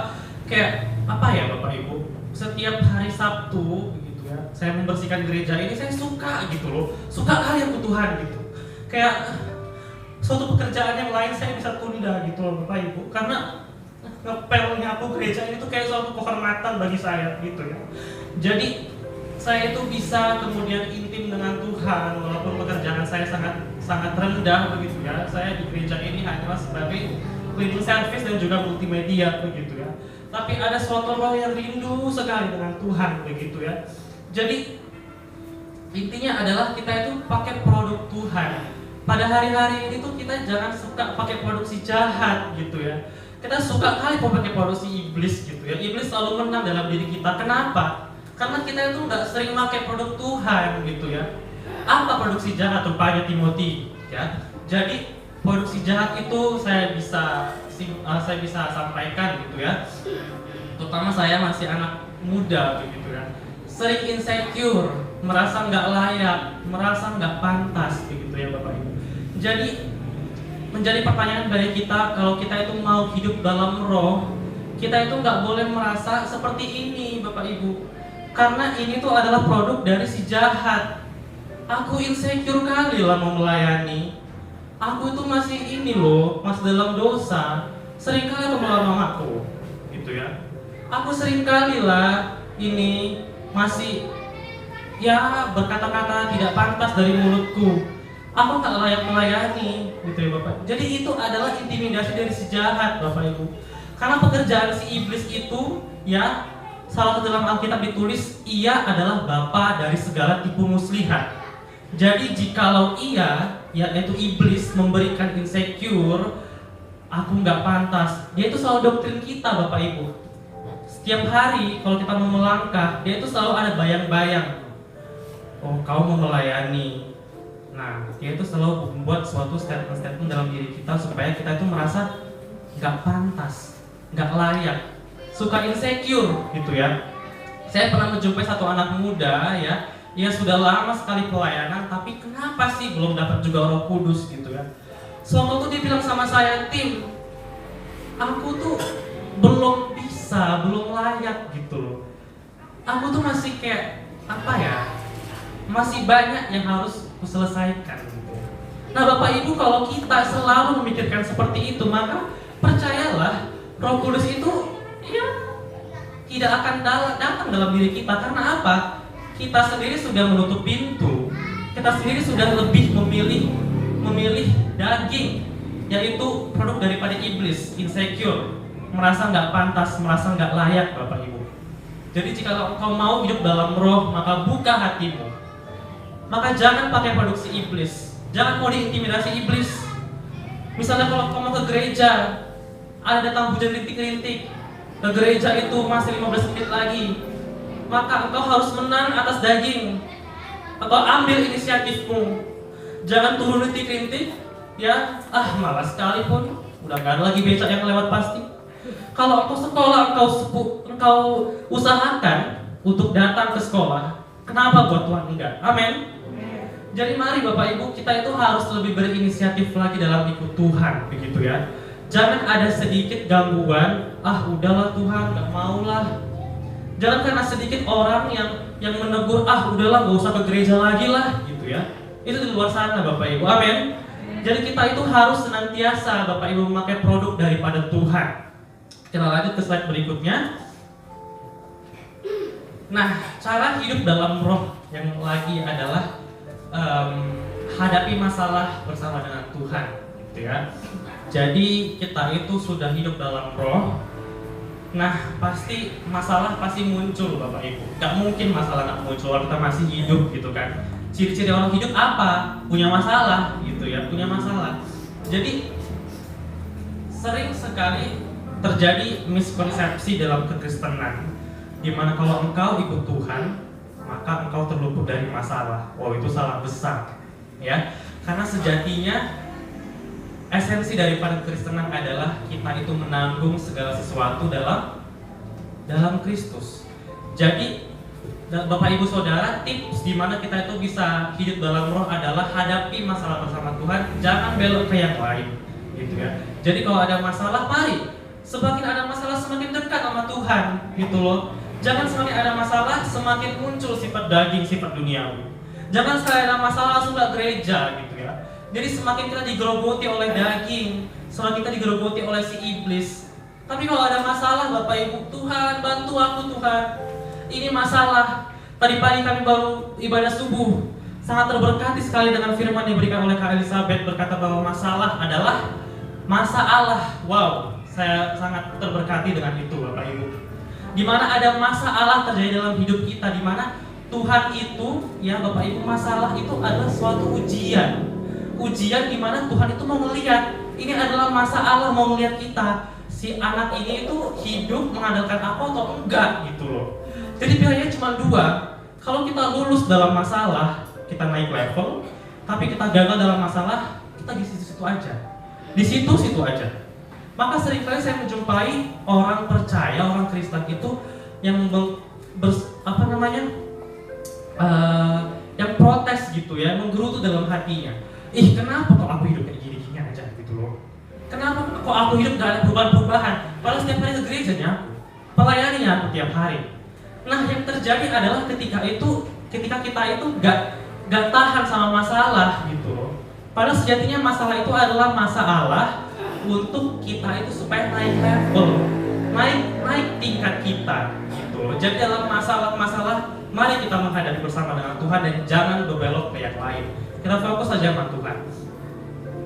kayak apa ya Bapak Ibu? Setiap hari Sabtu, gitu ya, saya membersihkan gereja ini, saya suka gitu loh, suka kali aku Tuhan gitu. Kayak suatu pekerjaan yang lain saya bisa tunda gitu loh Bapak Ibu, karena ngepel nyapu gereja itu kayak suatu kehormatan bagi saya gitu ya. Jadi saya itu bisa kemudian intim dengan Tuhan walaupun pekerjaan saya sangat rendah begitu ya. Saya di gereja ini hanyalah sebagai cleaning service dan juga multimedia begitu ya. Tapi ada suatu roh yang rindu sekali dengan Tuhan begitu ya. Jadi intinya adalah kita itu pakai produk Tuhan. Pada hari-hari ini tuh kita jangan suka pakai produksi jahat gitu ya. Kita suka kali pakai produksi iblis gitu ya. Iblis selalu menang dalam diri kita. Kenapa? Karena kita itu nggak sering pakai produk Tuhan gitu ya. Apa produksi jahat rupanya Timothy ya? Jadi produksi jahat itu saya bisa sampaikan gitu ya. Terutama saya masih anak muda begitu ya. Sering insecure, merasa nggak layak, merasa nggak pantas begitu ya Bapak Ibu. Jadi menjadi pertanyaan dari kita, kalau kita itu mau hidup dalam roh, kita itu nggak boleh merasa seperti ini Bapak Ibu, karena ini tuh adalah produk dari si jahat. Aku insecure kali lah mau melayani, aku itu masih ini loh, masih dalam dosa, seringkali aku melarang aku gitu ya. Aku seringkali lah ini masih ya berkata-kata tidak pantas dari mulutku. Aku tak layak melayani, gitu ya Bapak. Jadi itu adalah intimidasi dari si jahat, Bapak Ibu. Karena pekerjaan si iblis itu, ya, salah satu dalam Alkitab ditulis, ia adalah bapa dari segala tipu muslihat. Jadi jikalau ia, yaitu iblis, memberikan insecure, aku nggak pantas, dia itu selalu doktrin kita, Bapak Ibu. Setiap hari kalau kita mau melangkah, dia itu selalu ada bayang-bayang. Oh, kau mau melayani. Nah, dia itu selalu membuat suatu statement-statement dalam diri kita supaya kita itu merasa nggak pantas, nggak layak, suka insecure gitu ya. Saya pernah menjumpai satu anak muda ya, dia sudah lama sekali pelayanan, tapi kenapa sih belum dapat juga Roh Kudus gitu ya. Suatu waktu dia bilang sama saya, Tim, aku tuh belum bisa, belum layak gitu loh. Aku tuh masih kayak apa ya, masih banyak yang harus selesaikan gitu. Nah Bapak Ibu, kalau kita selalu memikirkan seperti itu, maka percayalah Roh Kudus itu ya tidak akan datang dalam diri kita. Karena apa? Kita sendiri sudah menutup pintu. Kita sendiri sudah lebih memilih daging, yaitu produk daripada iblis, insecure, merasa nggak pantas, merasa nggak layak Bapak Ibu. Jadi jika kau mau hidup dalam roh, maka buka hatimu. Maka jangan pakai produksi iblis. Jangan mau diintimidasi iblis. Misalnya kalau kamu ke gereja, ada datang hujan rintik-rintik, ke gereja itu masih 15 menit lagi, maka engkau harus menang atas daging. Engkau ambil inisiatifmu. Jangan turun rintik-rintik, ya, malas sekali pun, udah gak ada lagi becak yang lewat pasti. Kalau engkau sekolah, engkau usahakan untuk datang ke sekolah. Kenapa buat Tuhan enggak? Amin. Jadi mari Bapak Ibu, kita itu harus lebih berinisiatif lagi dalam ikut Tuhan, begitu ya. Jangan ada sedikit gangguan, udahlah Tuhan, nggak maulah. Jangan karena sedikit orang yang menegur, udahlah nggak usah ke gereja lagi lah, gitu ya. Itu di luar sana Bapak Ibu, amin. Jadi kita itu harus senantiasa Bapak Ibu memakai produk daripada Tuhan. Kita lanjut ke slide berikutnya. Nah, cara hidup dalam roh yang lagi adalah hadapi masalah bersama dengan Tuhan, gitu ya. Jadi kita itu sudah hidup dalam roh, Nah, pasti masalah pasti muncul Bapak Ibu. Gak mungkin masalah gak muncul kalau kita masih hidup gitu kan. Ciri-ciri orang hidup apa? Punya masalah gitu ya, punya masalah. Jadi sering sekali terjadi miskonsepsi dalam kekristenan, dimana kalau engkau ikut Tuhan, maka engkau terluput dari masalah. Wow, itu salah besar ya. Karena sejatinya esensi daripada kekristenan adalah kita itu menanggung segala sesuatu dalam Kristus. Jadi Bapak Ibu Saudara, tips di mana kita itu bisa hidup dalam roh adalah hadapi masalah bersama Tuhan, jangan belok ke yang lain, gitu ya. Jadi kalau ada masalah, mari semakin ada masalah semakin dekat sama Tuhan, gitu loh. Jangan semakin ada masalah semakin muncul sifat daging, sifat duniawi. Jangan sekali ada masalah langsung ke gereja, gitu ya. Jadi semakin kita digerogoti oleh daging, semakin kita digerogoti oleh si iblis. Tapi kalau ada masalah, Bapak Ibu, Tuhan bantu aku Tuhan. Ini masalah. Tadi pagi kami baru ibadah subuh, sangat terberkati sekali dengan firman yang diberikan oleh Kak Elizabeth, berkata bahwa masalah adalah masalah. Wow, saya sangat terberkati dengan itu Bapak Ibu. Di mana ada masalah terjadi dalam hidup kita, di mana Tuhan itu, ya Bapak Ibu, masalah itu adalah suatu ujian. Ujian di mana Tuhan itu mau melihat, ini adalah masalah, mau melihat kita. Si anak ini itu hidup mengandalkan apa atau enggak gitu loh. Jadi pilihannya cuma dua. Kalau kita lulus dalam masalah, kita naik level. Tapi kita gagal dalam masalah, kita di situ-situ aja. Di situ-situ aja. Maka seringkali saya menjumpai orang percaya, orang Kristen itu yang yang protes gitu ya, menggerutu dalam hatinya. Ih, kenapa kok aku hidup kayak gini-gini aja gitu loh. Kenapa kok aku hidup gak ada perubahan-perubahan? Padahal setiap hari ke gerejanya aku, pelayaninya aku tiap hari. Nah, yang terjadi adalah ketika kita itu gak tahan sama masalah gitu loh. Padahal sejatinya masalah itu adalah masalah untuk kita itu supaya naik level, naik tingkat kita gitu loh. Jadi dalam masalah, mari kita menghadapi bersama dengan Tuhan dan jangan berbelok ke yang lain. Kita fokus saja sama Tuhan.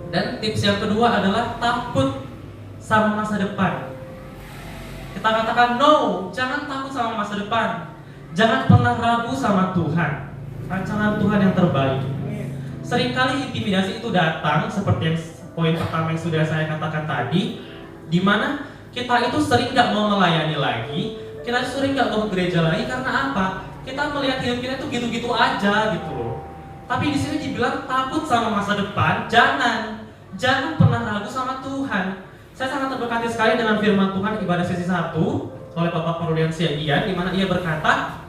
Dan tips yang kedua adalah takut sama masa depan. Kita katakan no, jangan takut sama masa depan. Jangan pernah ragu sama Tuhan. Rancangan Tuhan yang terbaik. Seringkali intimidasi itu datang seperti yang poin pertama yang sudah saya katakan tadi, di mana kita itu sering gak mau melayani lagi, kita sering gak mau ke gereja lagi karena apa? Kita melihat hidup kita itu gitu-gitu aja gitu loh. Tapi di sini dibilang takut sama masa depan, jangan pernah ragu sama Tuhan. Saya sangat terberkati sekali dengan firman Tuhan ibadah sesi 1 oleh Bapak Parodiansia Ian, di mana ia berkata,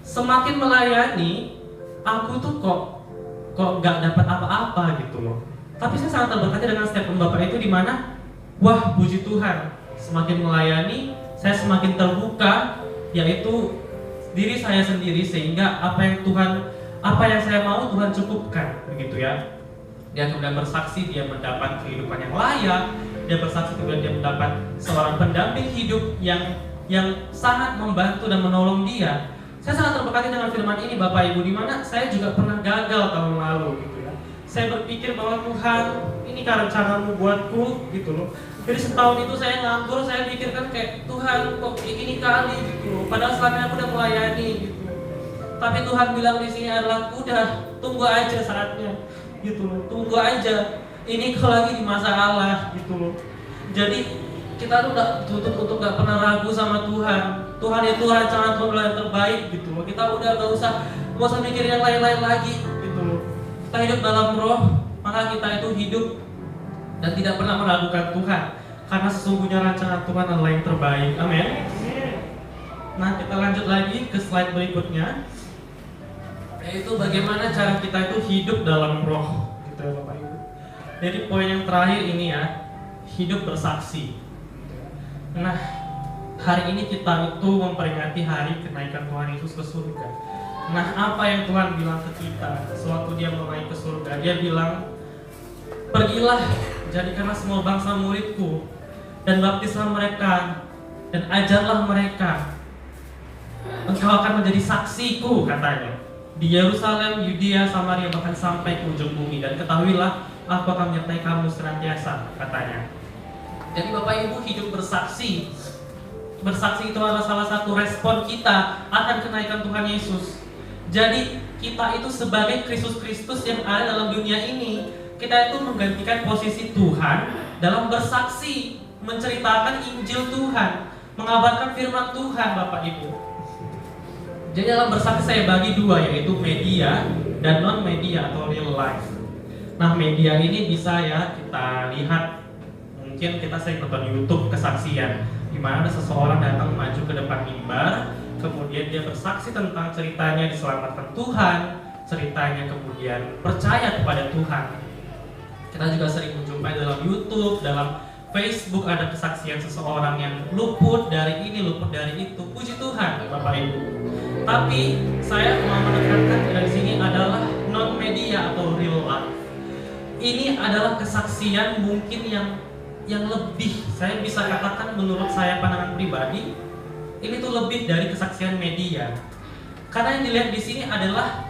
semakin melayani, aku tuh kok gak dapat apa-apa gitu loh. Tapi saya sangat terberkati dengan statement Bapak itu di mana, wah puji Tuhan, semakin melayani, saya semakin terbuka, yaitu diri saya sendiri, sehingga apa yang saya mau Tuhan cukupkan, begitu ya. Dia kemudian bersaksi, dia mendapat kehidupan yang layak. Dia bersaksi kemudian dia mendapat seorang pendamping hidup yang sangat membantu dan menolong dia. Saya sangat terberkati dengan firman ini Bapak Ibu, di mana saya juga pernah gagal tahun lalu gitu ya. Saya berpikir bahwa Tuhan, ini karena rencanamu buatku gitu loh. Jadi setahun itu saya nganggur, saya pikirkan kayak Tuhan kok ini kali gitu loh. Padahal selama ini aku udah melayani gitu. Tapi Tuhan bilang di sini adalah udah tunggu aja saatnya gitu loh. Tunggu aja. Ini kalau lagi di masalah gitu loh. Jadi kita tuh gak tutup untuk gak pernah ragu sama Tuhan. Tuhan itu rancangan Tuhan yang terbaik gitu loh. Kita udah gak usah mikir yang lain-lain lagi gitu loh. Kita hidup dalam roh, maka kita itu hidup dan tidak pernah meragukan Tuhan. Karena sesungguhnya rancangan Tuhan adalah yang terbaik. Amin. Nah, kita lanjut lagi ke slide berikutnya, yaitu bagaimana cara kita itu hidup dalam roh gitu ya Bapak Ibu. Jadi poin yang terakhir ini ya, hidup bersaksi. Nah, hari ini kita itu memperingati hari kenaikan Tuhan Yesus ke surga. Nah, apa yang Tuhan bilang ke kita sewaktu dia mau naik ke surga? Dia bilang, pergilah, jadikanlah semua bangsa muridku, dan baptislah mereka, dan ajarlah mereka. Engkau akan menjadi saksiku, katanya, di Yerusalem, Yudea, Samaria, bahkan sampai ke ujung bumi. Dan ketahuilah, aku akan menyertai kamu senantiasa, katanya. Jadi Bapak Ibu hidup bersaksi. bersaksi itu adalah salah satu respon kita akan kenaikan Tuhan Yesus. Jadi kita itu sebagai Kristus yang ada dalam dunia ini, kita itu menggantikan posisi Tuhan dalam bersaksi, menceritakan Injil Tuhan, mengabarkan firman Tuhan, Bapak Ibu. Jadi dalam bersaksi saya bagi dua, yaitu media dan non media atau real life. Nah, media ini bisa ya kita lihat, mungkin kita sering nonton YouTube kesaksian, di mana ada seseorang datang maju ke depan mimbar, kemudian dia bersaksi tentang ceritanya diselamatkan Tuhan, ceritanya kemudian percaya kepada Tuhan. Kita juga sering menjumpai dalam YouTube, dalam Facebook ada kesaksian seseorang yang luput dari ini, luput dari itu. Puji Tuhan, Bapak Ibu. Tapi saya mau menekankan dari sini adalah non media atau real life. Ini adalah kesaksian mungkin yang lebih, saya bisa katakan menurut saya pandangan pribadi, ini tuh lebih dari kesaksian media. Karena yang dilihat di sini adalah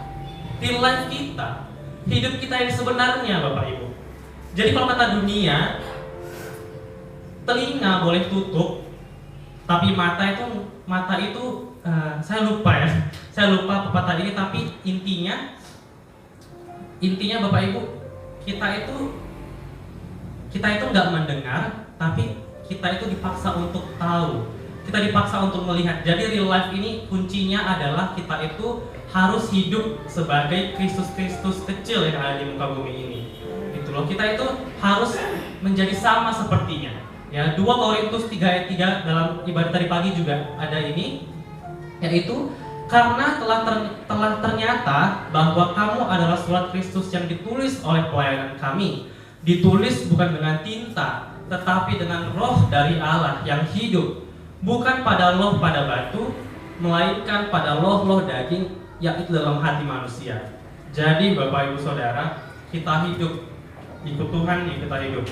real life kita, hidup kita yang sebenarnya, Bapak Ibu. Jadi kalau kata dunia, telinga boleh tutup, tapi mata itu saya lupa pepatah ini, tapi intinya Bapak Ibu, kita itu nggak mendengar, tapi kita itu dipaksa untuk tahu, kita dipaksa untuk melihat. Jadi real life ini kuncinya adalah kita itu harus hidup sebagai Kristus kecil yang ada di muka bumi ini. Gitu loh, kita itu harus menjadi sama sepertinya. Ya, 2 Korintus 3 ayat 3 dalam ibadah tadi pagi juga ada ini, yaitu karena telah ternyata bahwa kamu adalah surat Kristus yang ditulis oleh pelayanan kami, ditulis bukan dengan tinta, tetapi dengan roh dari Allah yang hidup, bukan pada loh pada batu, melainkan pada loh daging, yaitu dalam hati manusia. Jadi Bapak Ibu Saudara, kita hidup ikut Tuhan, ya kita hidup.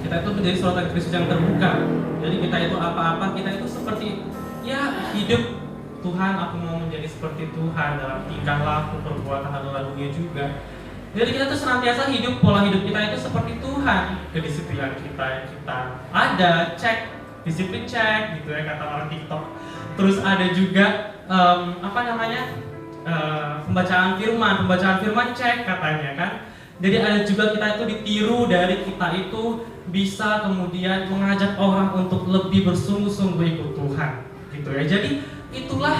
Kita itu menjadi suratan Kristus yang terbuka. Jadi kita itu apa-apa, kita itu seperti ya hidup Tuhan, aku mau menjadi seperti Tuhan dalam tingkah laku, perbuatan, dan lagunya juga. Jadi kita tuh senantiasa hidup, pola hidup kita itu seperti Tuhan. Kedisiplinan kita ada, cek, disiplin cek gitu ya kata orang TikTok. Terus ada juga pembacaan firman cek katanya kan. Jadi ada juga kita itu ditiru dari kita itu bisa kemudian mengajak orang untuk lebih bersungguh-sungguh ikut Tuhan gitu ya. Jadi itulah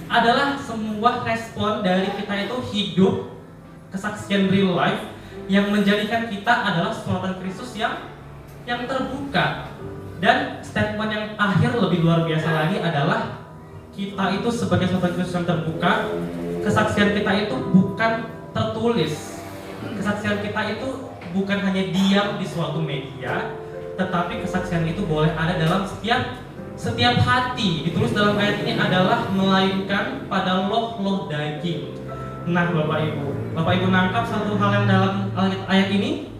adalah semua respon dari kita itu hidup kesaksian real life yang menjadikan kita adalah suratan Kristus yang terbuka. Dan statement yang akhir lebih luar biasa lagi adalah kita itu sebagai suratan Kristus yang terbuka, kesaksian kita itu bukan tertulis. Kesaksian kita itu bukan hanya diam di suatu media, tetapi kesaksian itu boleh ada dalam setiap hati. Ditulis dalam ayat ini adalah melainkan pada loh daging. Nah, Bapak Ibu nangkap satu hal yang dalam ayat ini.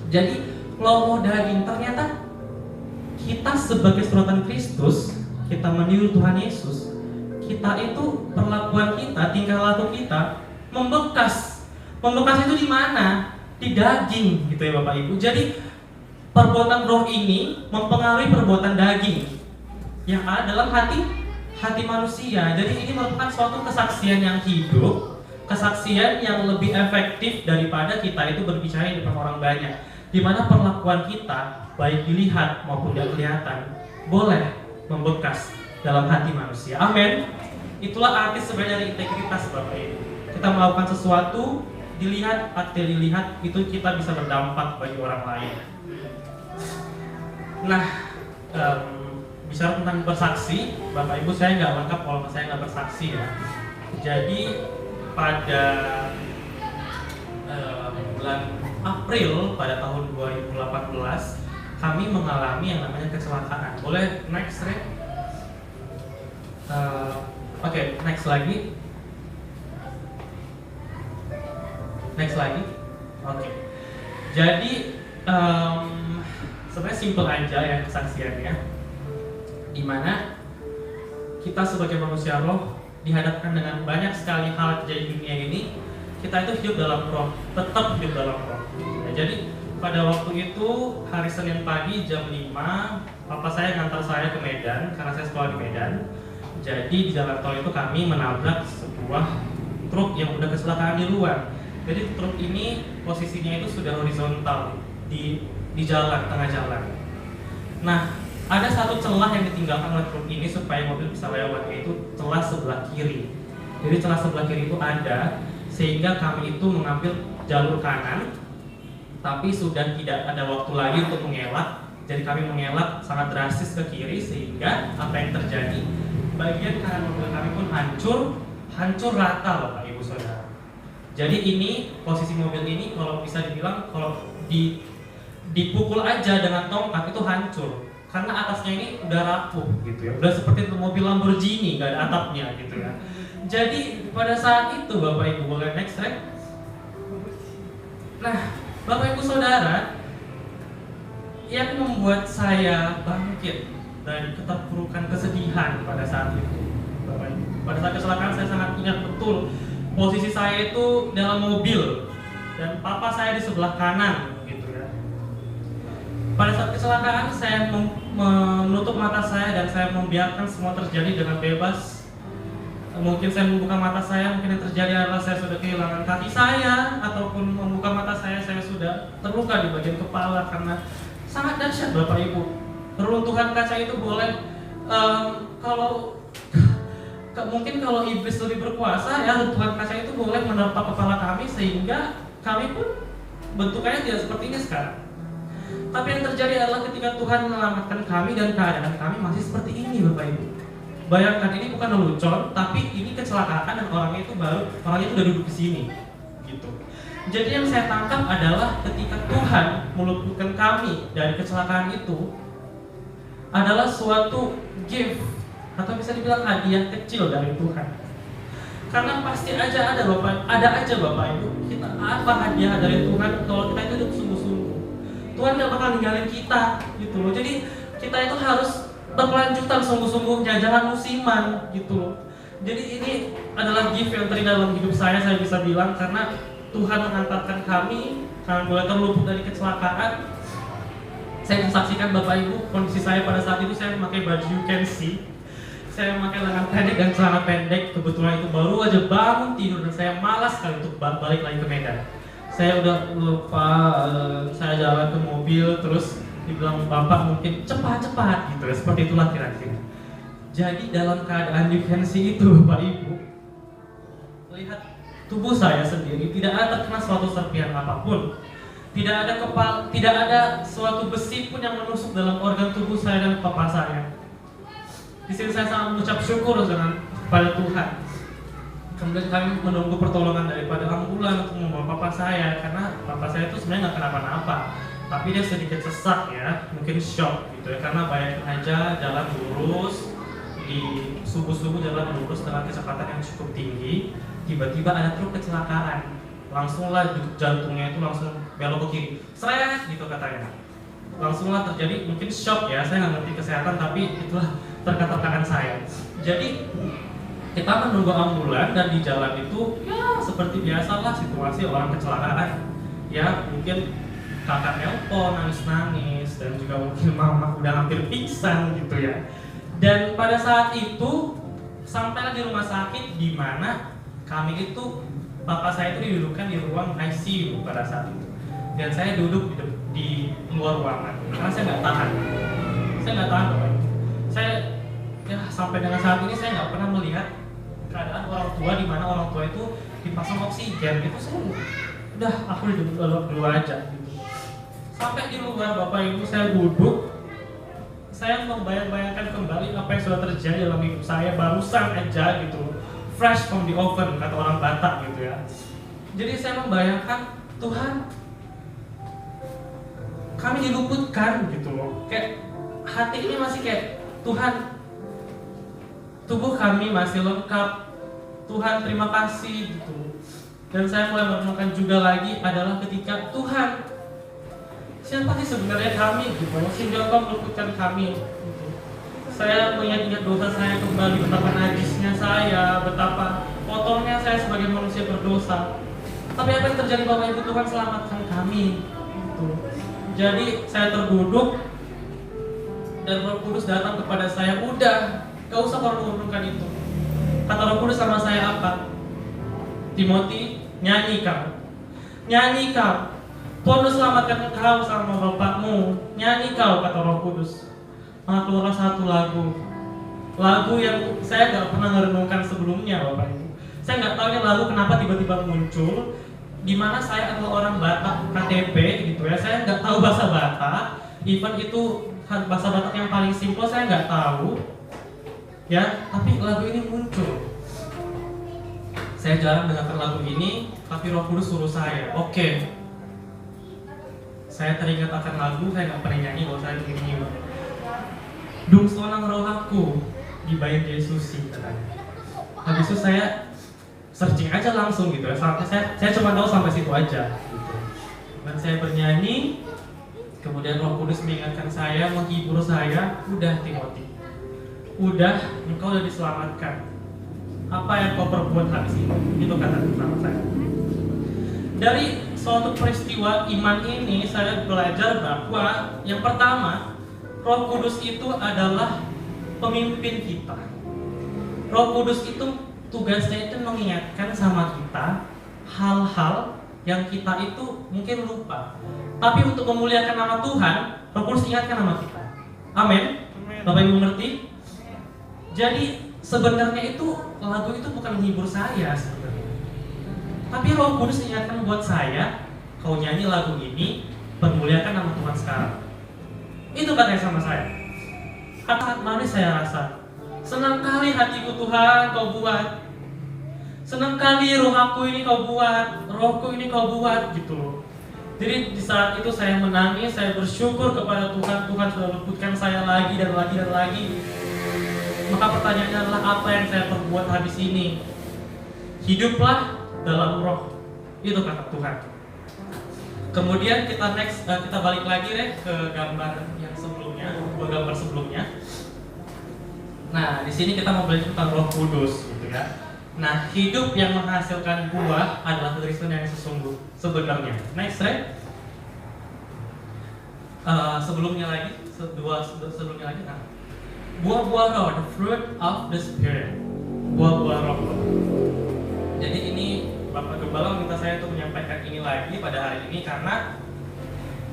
Jadi loh daging, ternyata kita sebagai suratan Kristus, kita meniru Tuhan Yesus, kita itu perlakuan kita, tingkah laku kita membekas. Membekas itu di mana? Di daging, gitu ya Bapak Ibu. Jadi perbuatan roh ini mempengaruhi perbuatan daging yang ada dalam hati manusia. Jadi ini merupakan suatu kesaksian yang hidup, kesaksian yang lebih efektif daripada kita itu berbicara di depan orang banyak. Di mana perlakuan kita, baik dilihat maupun tidak kelihatan, boleh membekas dalam hati manusia. Amin. Itulah arti sebenarnya dari integritas, Bapak Ibu. Kita melakukan sesuatu, dilihat atau tidak dilihat, itu kita bisa berdampak bagi orang lain. Nah, bicara tentang bersaksi, Bapak Ibu, saya nggak lengkap kalau saya nggak bersaksi ya. Jadi pada bulan April pada tahun 2018 kami mengalami yang namanya kecelakaan. Boleh next, Rek? Oke, next lagi. Next lagi. Oke. Jadi sebenarnya simple aja ya kesaksiannya. Dimana kita sebagai manusia roh dihadapkan dengan banyak sekali hal terjadi di dunia ini. Kita itu hidup dalam roh, tetap hidup dalam roh. Nah, jadi pada waktu itu hari Senin pagi jam 5, papa saya ngantar saya ke Medan karena saya sekolah di Medan. Jadi di jalan tol itu kami menabrak sebuah truk yang udah kecelakaan di luar. Jadi truk ini posisinya itu sudah horizontal di jalan, tengah jalan. Nah, ada satu celah yang ditinggalkan oleh truk ini supaya mobil bisa lewat, yaitu celah sebelah kiri. Jadi celah sebelah kiri itu ada, sehingga kami itu mengambil jalur kanan, tapi sudah tidak ada waktu lagi untuk mengelak. Jadi kami mengelak sangat drastis ke kiri, sehingga apa yang terjadi? Bagian kanan mobil kami pun hancur rata, Bapak Ibu Saudara. Jadi ini posisi mobil ini kalau bisa dibilang kalau dipukul aja dengan tongkat itu hancur, karena atasnya ini udah rapuh gitu ya, udah seperti mobil Lamborghini, nggak ada atapnya gitu ya. Jadi pada saat itu Bapak Ibu, boleh next slide. Nah, Bapak Ibu Saudara, yang membuat saya bangkit dari keterpurukan kesedihan pada saat itu, Bapak Ibu, pada saat kecelakaan saya sangat ingat betul posisi saya itu dalam mobil dan papa saya di sebelah kanan gitu ya. Pada saat kecelakaan saya menutup mata saya dan saya membiarkan semua terjadi dengan bebas. Mungkin saya membuka mata saya, mungkin yang terjadi adalah saya sudah kehilangan kaki saya, ataupun membuka mata saya sudah terluka di bagian kepala karena sangat dahsyat Bapak Ibu. Peruntuhan kaca itu boleh mungkin kalau iblis lebih berkuasa ya, runtuhan kaca itu boleh menerpa kepala kami sehingga kami pun bentukannya tidak seperti ini sekarang. Tapi yang terjadi adalah ketika Tuhan menyelamatkan kami dan keadaan kami masih seperti ini Bapak Ibu. Bayangkan, ini bukan lelucon, tapi ini kecelakaan dan orangnya itu udah duduk di sini gitu. Jadi yang saya tangkap adalah ketika Tuhan meluputkan kami dari kecelakaan itu adalah suatu gift atau bisa dibilang hadiah kecil dari Tuhan. Karena pasti aja ada aja Bapak Ibu, kita apa hadiah dari Tuhan kalau kita itu hidup sungguh-sungguh. Tuhan gak bakal ninggalin kita gitu loh. Jadi kita itu harus berkelanjutan sungguh-sungguhnya, jangan musiman gitu loh. Jadi ini adalah gift yang terindah dalam hidup saya bisa bilang, karena Tuhan mengantarkan kami boleh terluput dari kecelakaan. Saya menyaksikan Bapak Ibu, kondisi saya pada saat itu saya memakai baju you can see. Saya memakai lengan pendek dan celana pendek. Kebetulan itu baru aja bangun tidur dan saya malas sekali untuk balik lagi ke Medan. Saya udah lupa, saya jalan ke mobil terus dibilang bapak mungkin cepat gitu ya, seperti itulah kira-kira. Jadi dalam keadaan you can see itu Bapak Ibu, lihat tubuh saya sendiri tidak ada terkena suatu serpihan apapun. Tidak ada suatu besi pun yang menusuk dalam organ tubuh saya dan papa saya. Di sini saya sangat mengucap syukur pada Tuhan. Kemudian kami menunggu pertolongan daripada ambulan untuk membawa papa saya, karena papa saya itu sebenarnya nggak kenapa-napa, tapi dia sedikit sesak ya, mungkin shock gitu ya, karena bayangin aja jalan lurus di subuh-subuh jalan lurus dengan kecepatan yang cukup tinggi, tiba-tiba ada truk kecelakaan, langsunglah jantungnya itu langsung belok ke kiri, seret gitu katanya. Langsunglah terjadi, mungkin shock ya, saya nggak ngerti kesehatan tapi itulah terkatakan saya. Jadi kita menunggu ambulan dan di jalan itu ya seperti biasalah situasi orang kecelakaan. Ya mungkin kakak nelpon nangis-nangis dan juga mungkin mama udah hampir pingsan gitu ya. Dan pada saat itu sampailah di rumah sakit di mana kami itu, papa saya itu didudukkan di ruang ICU pada saat itu. Dan saya duduk di luar ruangan karena saya nggak tahan Bapak. Saya ya sampai dengan saat ini saya nggak pernah melihat keadaan orang tua di mana orang tua itu dipasang oksigen gitu. Saya udah aku dulu aja gitu. Sampai di luar Bapak Ibu saya duduk, saya membayang-bayangkan kembali apa yang sudah terjadi dalam hidup saya barusan aja gitu, fresh from the oven kata orang Batak gitu ya. Jadi saya membayangkan Tuhan, kami diluputkan gitu loh. Kayak hati ini masih kayak Tuhan, tubuh kami masih lengkap. Tuhan terima kasih gitu. Dan saya mulai merenungkan juga lagi adalah ketika Tuhan, siapa sih sebenarnya kami gitu, sehingga Engkau meluputkan kami gitu. Saya mengingat dosa saya kembali, betapa najisnya saya, betapa kotornya saya sebagai manusia berdosa. Tapi apa yang terjadi Bapak Ibu, Tuhan selamatkan kami. gitu. Jadi saya terduduk dan Roh Kudus datang kepada saya, udah, gak usah korban itu. Kata Roh Kudus sama saya apa? Timothy, nyanyi kau. Nyanyi kau. Tuhan sudah selamatkan kau sama bapakmu. Nyanyi kau, kata Roh Kudus. Maka keluarlah satu lagu. Lagu yang saya gak pernah merenungkan sebelumnya, Bapak Ibu. Saya gak tahu ini lagu kenapa tiba-tiba muncul. Dimana saya adalah orang Batak KTP gitu ya. Saya gak tahu bahasa Batak. Even itu bahasa Batak yang paling simpel saya gak tahu. Ya, tapi lagu ini muncul. Saya jarang dengarkan lagu ini, tapi Roh Kudus suruh saya. Oke. Saya teringat akan lagu, saya nggak pernah nyanyi kalau saya nyanyi. Dung sonang roh aku di bayi Yesus katanya. Habis itu saya searching aja langsung gitu ya. Saya cuma tahu sampai situ aja. Gitu. Dan saya bernyanyi, kemudian Roh Kudus mengingatkan saya, menghibur saya, udah Timothy. Udah, engkau sudah diselamatkan. Apa yang kau perbuat habis ini? Itu kata sama saya. Dari suatu peristiwa iman ini, saya belajar bahwa yang pertama, Roh Kudus itu adalah pemimpin kita. Roh Kudus itu tugasnya itu mengingatkan sama kita hal-hal yang kita itu mungkin lupa. Tapi untuk memuliakan nama Tuhan, Roh Kudus ingatkan nama kita. Amin. Bapak Ibu mengerti? Jadi sebenarnya itu lagu itu bukan menghibur saya sebenarnya. Tapi Roh Kudus ingatkan buat saya, kau nyanyi lagu ini, permuliakan nama Tuhan sekarang. Itu katanya sama saya. Sangat manis saya rasa. Senang kali hatiku Tuhan kau buat. Senang kali roh aku ini kau buat, rohku ini kau buat gitu. Jadi di saat itu saya menangis, saya bersyukur kepada Tuhan. Tuhan sudah luputkan saya lagi dan lagi dan lagi. Maka pertanyaannya adalah apa yang saya perbuat habis ini? Hiduplah dalam roh. Itu kata Tuhan. Kemudian kita balik lagi ke gambar yang sebelumnya, dua gambar sebelumnya. Nah, di sini kita mau belajar tentang Roh Kudus, gitu ya. Nah, hidup yang menghasilkan buah adalah kekristenan yang sebenarnya. Next, right? Sebelumnya lagi. Nah. Buah-buah roh, the fruit of the spirit. Buah-buah roh. Jadi ini Bapak Gembala minta saya untuk menyampaikan ini lagi pada hari ini karena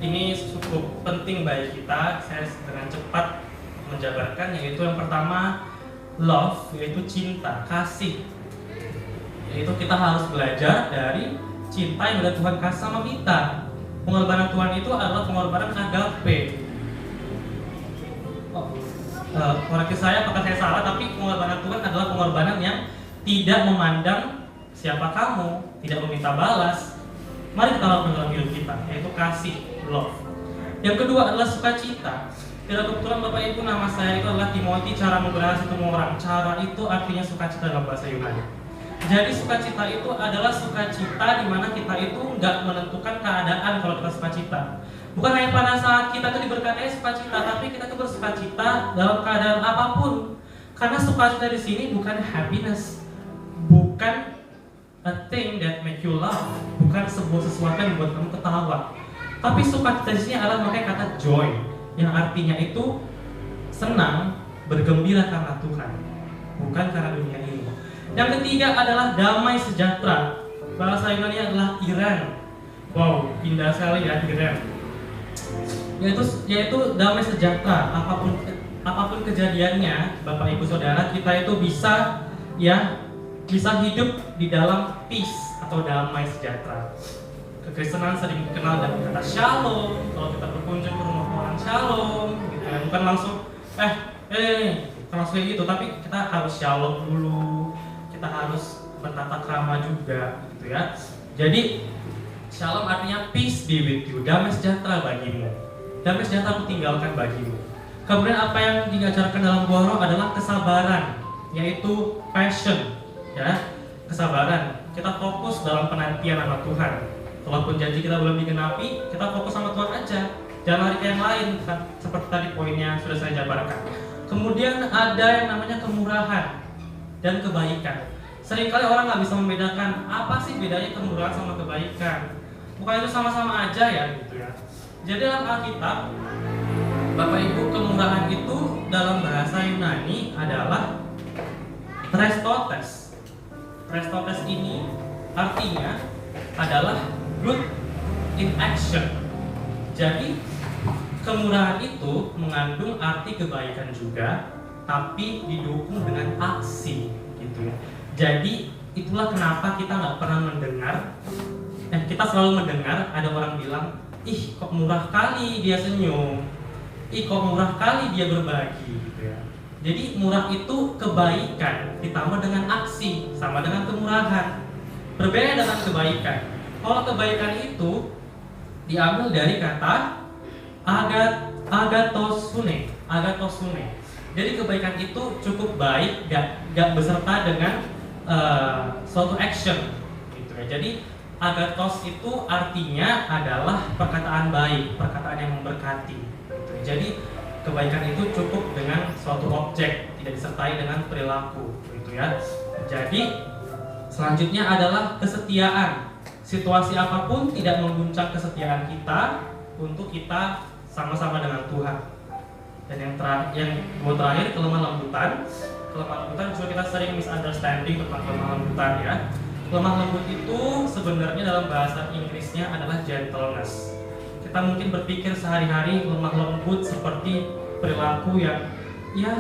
ini cukup penting bagi kita. Saya dengan cepat menjabarkan, yaitu yang pertama love, yaitu cinta, kasih. Yaitu kita harus belajar dari cinta yang udah Tuhan kasih sama kita. Pengorbanan Tuhan itu adalah pengorbanan agape. Koreksi saya apakah saya salah, tapi pengorbanan Tuhan adalah pengorbanan yang tidak memandang siapa kamu, tidak meminta balas. Mari kita lakukan dalam hidup kita, yaitu kasih, love. Yang kedua adalah sukacita. Tidak kebetulan Bapak Ibu, nama saya itu adalah Timothy, cara memberasi semua orang. Cara itu artinya sukacita dalam bahasa Yunani. Jadi sukacita itu adalah sukacita di mana kita itu nggak menentukan keadaan kalau kita sukacita. Bukan hanya pada saat kita itu diberkati sukacita, tapi kita itu bersukacita dalam keadaan apapun. Karena sukacita di sini bukan happiness, bukan a thing that make you laugh, bukan sebuah sesuatu yang membuat kamu ketawa. Tapi sukacita di sini adalah pakai kata joy, yang artinya itu senang, bergembira karena Tuhan, bukan karena dunia ini. Yang ketiga adalah damai sejahtera. Bahasa Yunani adalah Iren. Wow, indah sekali ya Iren. Yaitu damai sejahtera. Apapun kejadiannya, Bapak Ibu Saudara, kita itu bisa hidup di dalam peace atau damai sejahtera. Kekristenan sering dikenal dengan kata shalom. Kalau kita berkunjung ke rumah orang shalom, gitu ya. Bukan langsung bukan langsung kayak gitu, tapi kita harus shalom dulu. Kita harus bertata krama juga, gitu ya. Jadi shalom artinya peace be with you, damai sejahtera bagimu. Damai sejahtera aku tinggalkan bagimu. Kemudian apa yang diajarkan dalam buah roh adalah kesabaran, yaitu passion, ya, kesabaran. Kita fokus dalam penantian sama Tuhan. Walaupun janji kita belum digenapi, kita fokus sama Tuhan aja. Jangan lari ke yang lain, seperti tadi poinnya sudah saya jabarkan. Kemudian ada yang namanya kemurahan dan kebaikan. Seringkali orang nggak bisa membedakan apa sih bedanya kemurahan sama kebaikan. bukan itu sama-sama aja ya gitu ya. Jadi dalam Alkitab, Bapak Ibu, kemurahan itu dalam bahasa Yunani adalah Chrestotes. Chrestotes ini artinya adalah good in action. Jadi kemurahan itu mengandung arti kebaikan juga, tapi didukung dengan aksi gitu ya. Jadi itulah kenapa kita nggak pernah mendengar, kita selalu mendengar ada orang bilang, ih kok murah kali dia senyum, ih kok murah kali dia berbagi gitu ya. Jadi murah itu kebaikan ditambah dengan aksi, sama dengan kemurahan. Berbeda dengan kebaikan. Kalau kebaikan itu diambil dari kata agathosune. Jadi kebaikan itu cukup baik, gak beserta dengan suatu action gitu ya. Jadi agathos itu artinya adalah perkataan baik, perkataan yang memberkati gitu ya. Jadi kebaikan itu cukup dengan suatu objek, tidak disertai dengan perilaku gitu ya. Jadi selanjutnya adalah kesetiaan. Situasi apapun tidak mengguncang kesetiaan kita untuk kita sama-sama dengan Tuhan. Dan yang terakhir kelemah lembutan. Kelemah lembutan juga kita sering misunderstanding tentang kelemah lembutan ya. Lemah lembut itu sebenarnya dalam bahasa Inggrisnya adalah gentleness. Kita mungkin berpikir sehari-hari lemah lembut seperti perilaku yang ya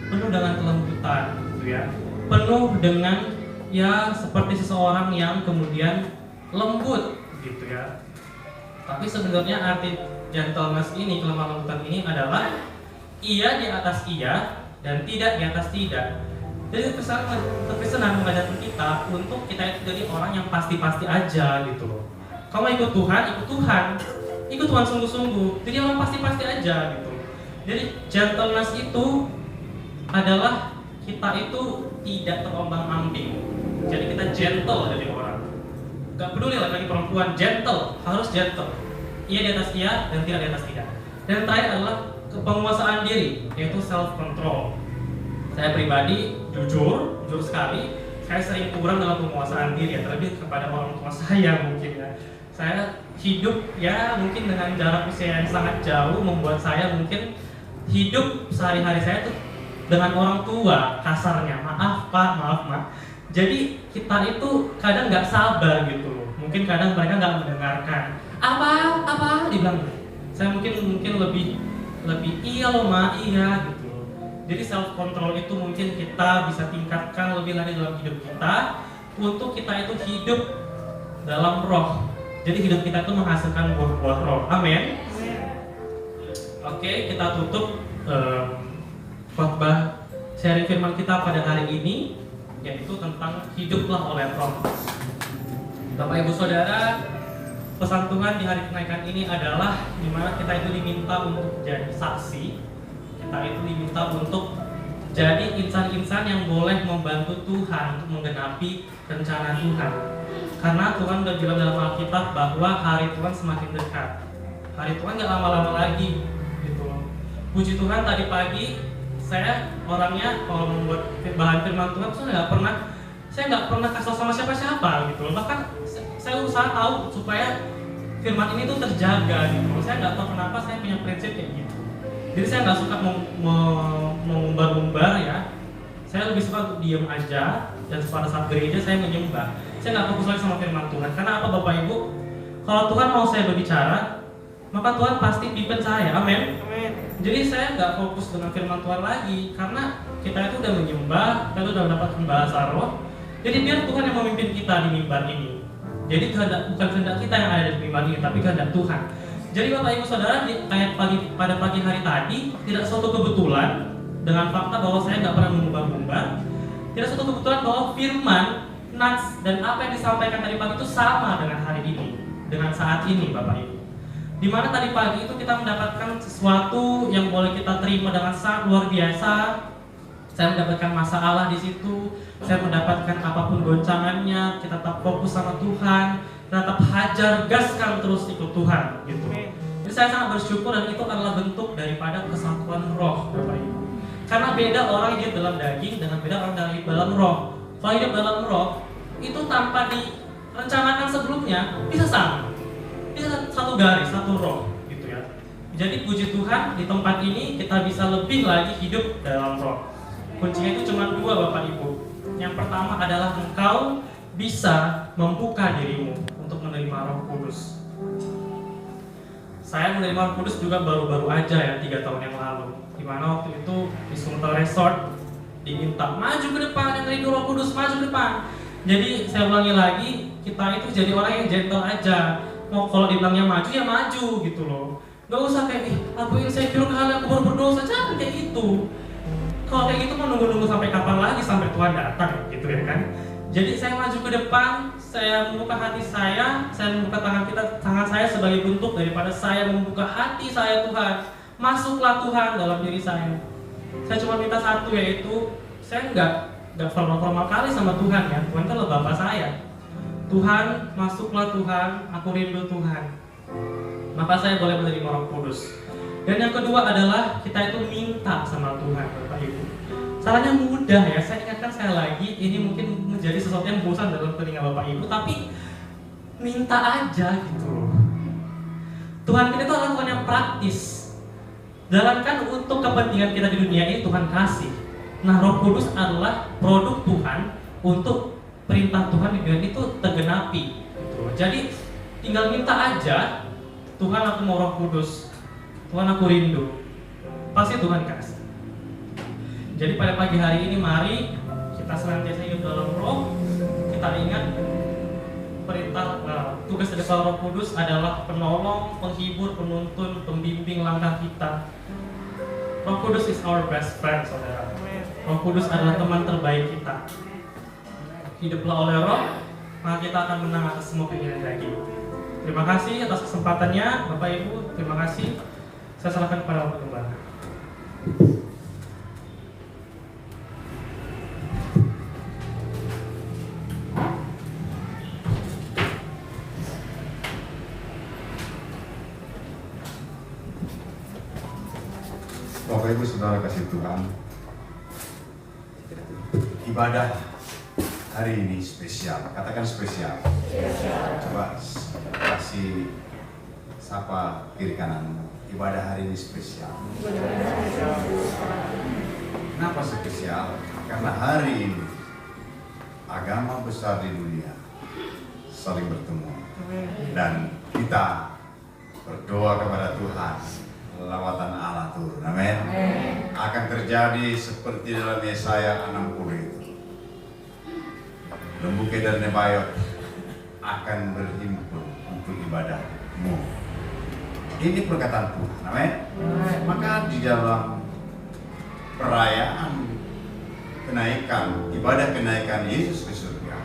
penuh dengan kelembutan gitu ya. Penuh dengan ya seperti seseorang yang kemudian lembut gitu ya. Tapi sebenarnya arti gentleness ini, kelemah lembutan ini adalah iya di atas iya dan tidak di atas tidak. Jadi terkesan mengajarkan kita untuk kita itu jadi orang yang pasti-pasti aja gitu loh. Kalau ikut Tuhan, ikut Tuhan sungguh-sungguh. Jadi orang pasti-pasti aja gitu. Jadi gentleness itu adalah kita itu tidak terombang-ambing. Jadi kita gentle jadi orang. Gak peduli lagi perempuan, gentle, harus gentle. Iya di atas iya dan tidak di atas tidak. Dan yang terakhir adalah penguasaan diri, yaitu self control. Saya pribadi jujur sekali, saya sering kurang dalam penguasaan diri ya, terlebih kepada orang tua saya mungkin ya. Saya hidup ya mungkin dengan jarak usia yang sangat jauh membuat saya mungkin hidup sehari-hari saya tuh dengan orang tua kasarnya, maaf pak, maaf mak. Jadi kita itu kadang nggak sabar gitu loh. Mungkin kadang mereka nggak mendengarkan. Apa dibilang. Saya mungkin lebih iya loh mak, iya gitu. Jadi self control itu mungkin kita bisa tingkatkan lebih lagi dalam hidup kita untuk kita itu hidup dalam roh. Jadi hidup kita itu menghasilkan buah-buah roh. Amin. Oke, kita tutup khotbah sharing firman kita pada hari ini, yaitu tentang hiduplah oleh roh. Bapak Ibu Saudara, pesan Tuhan di hari kenaikan ini adalah di mana kita itu diminta untuk jadi saksi. Kita itu diminta untuk jadi insan-insan yang boleh membantu Tuhan untuk menggenapi rencana Tuhan. Karena Tuhan sudah bilang dalam Alkitab bahwa hari Tuhan semakin dekat. Hari Tuhan gak lama-lama lagi gitu. Puji Tuhan, tadi pagi saya orangnya kalau membuat bahan firman Tuhan saya nggak pernah kasih sama siapa-siapa gitu. Bahkan saya usaha tahu supaya firman ini tuh terjaga gitu. Saya nggak tahu kenapa saya punya prinsip kayak gitu. Jadi saya nggak suka mengumbar-umbar ya. Saya lebih suka untuk diam aja, dan pada saat gereja saya menyembah. Saya nggak fokus lagi sama firman Tuhan. Karena apa Bapak Ibu? Kalau Tuhan mau saya berbicara, maka Tuhan pasti pimpin saya. Amin. Jadi saya nggak fokus dengan firman Tuhan lagi, karena kita itu udah menyembah, kita itu udah mendapatkan bahasa roh. Jadi biar Tuhan yang memimpin kita di mimbar ini. Jadi bukan kehendak kita yang ada di mimbar ini, tapi kehendak Tuhan. Jadi Bapak Ibu Saudara, pada pagi hari tadi tidak suatu kebetulan dengan fakta bahwa saya nggak pernah mengumbar-umbar. Tidak suatu kebetulan bahwa firman, nats dan apa yang disampaikan tadi pagi itu sama dengan hari ini, dengan saat ini Bapak Ibu. Di mana tadi pagi itu kita mendapatkan sesuatu yang boleh kita terima dengan sangat luar biasa. Saya mendapatkan masalah di situ, saya mendapatkan apapun goncangannya, kita tetap fokus sama Tuhan, kita tetap hajar gaskan terus ikut Tuhan gitu. Jadi saya sangat bersyukur, dan itu adalah bentuk daripada kesatuan roh Bapak Ibu. Karena beda orang hidup dalam daging dengan beda orang hidup dalam roh. Kalau hidup dalam roh itu tanpa direncanakan sebelumnya bisa sama. Dia satu garis, satu roh gitu ya. Jadi puji Tuhan di tempat ini kita bisa lebih lagi hidup dalam roh. Kuncinya itu cuma dua Bapak Ibu. Yang pertama adalah engkau bisa membuka dirimu untuk menerima Roh Kudus. Saya menerima Roh Kudus juga baru-baru aja ya, 3 tahun yang lalu. Dimana waktu itu di Sumter Resort diminta maju ke depan, yang rindu Roh Kudus maju ke depan. Jadi saya ulangi lagi, kita itu jadi orang yang gentle aja. Mau kalau dibilangnya maju ya maju gitu loh. Gak usah kayak aku insecure kali, aku baru berdosa, jangan kayak gitu. Kalau kayak gitu mau nunggu-nunggu sampai kapan lagi sampai Tuhan datang gitu ya kan. Jadi saya maju ke depan, saya membuka hati saya membuka tangan saya sebagai bentuk daripada saya membuka hati saya. Tuhan, masuklah Tuhan dalam diri saya. Saya cuma minta satu, yaitu saya nggak formal kali sama Tuhan ya. Tuhan itu adalah Bapa saya. Tuhan, masuklah Tuhan, aku rindu Tuhan. Maka saya boleh menerima Roh Kudus. Dan yang kedua adalah kita itu minta sama Tuhan, Bapak Ibu. Caranya mudah ya, saya ingatkan saya lagi, ini mungkin menjadi sesuatu yang bosan dalam telinga Bapak Ibu, tapi minta aja gitu loh. Tuhan kita itu adalah Tuhan yang praktis. Jalankan untuk kepentingan kita di dunia ini Tuhan kasih. Nah, Roh Kudus adalah produk Tuhan untuk perintah Tuhan di dunia itu tergenapi gitu. Jadi tinggal minta aja, Tuhan aku mau Roh Kudus, Tuhan aku rindu, pasti Tuhan kasih. Jadi pada pagi hari ini mari kita senantiasa hidup dalam Roh. Kita ingat perintah tugas dari Roh Kudus adalah penolong, penghibur, penuntun, pembimbing langkah kita. Roh Kudus is our best friend, saudara. Roh Kudus adalah teman terbaik kita. Hiduplah oleh Roh, maka kita akan menang atas semua keinginan daging. Terima kasih atas kesempatannya, Bapak Ibu. Terima kasih. Saya serahkan kepada Bapak Gembala. Bapak Ibu Saudara kasih Tuhan, ibadah hari ini spesial. Katakan spesial. Coba kasih sapa kiri kanan. Ibadah hari ini spesial. Kenapa spesial? Karena hari ini agama besar di dunia saling bertemu dan kita berdoa kepada Tuhan. Lawatan Allah turun, amin. Akan terjadi seperti dalam Yesaya 60 itu. Lembu kedar Nebayot akan berhimpun untuk ibadahmu. Ini perkataan Tuhan, amin. Maka di dalam perayaan kenaikan, ibadah kenaikan Yesus ke surga,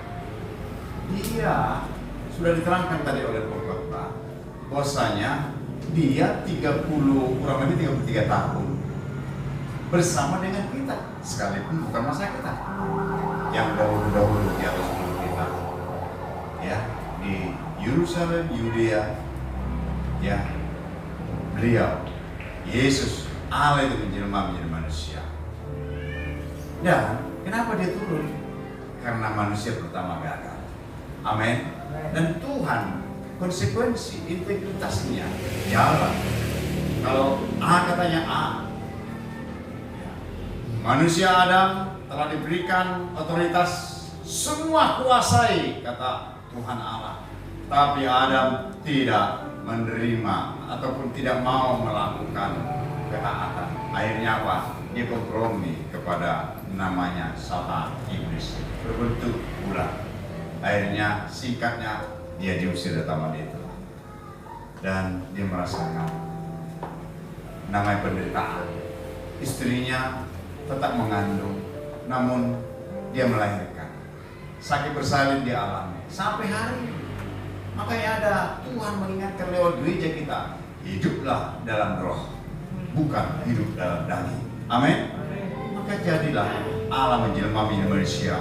dia sudah diterangkan tadi oleh pengkhotbah bahwasanya dia kurang lebih 33 tahun bersama dengan kita, sekalipun bukan masa kita yang dahulu di atas kita ya, di Yerusalem, Yudea ya, beliau Yesus Allah itu menjelma menjadi manusia. Dan kenapa dia turun? Karena manusia pertama gagal, amin. Dan Tuhan konsekuensi integritasnya jalan. Kalau A katanya A, manusia Adam telah diberikan otoritas semua kuasai, kata Tuhan Allah. Tapi Adam tidak menerima ataupun tidak mau melakukan ketaatan. Akhirnya apa? Dia kompromi kepada namanya Satan, iblis, berbentuk ular. Akhirnya singkatnya dia diusir dari taman itu dan dia merasakan namanya penderitaan. Istrinya tetap mengandung, namun dia melahirkan. Sakit bersalin dia alami sampai hari ini. Makanya ada Tuhan mengingatkan lewat gereja kita, hiduplah dalam roh, bukan hidup dalam daging. Amin. Maka jadilah Allah menjelma menjadi manusia.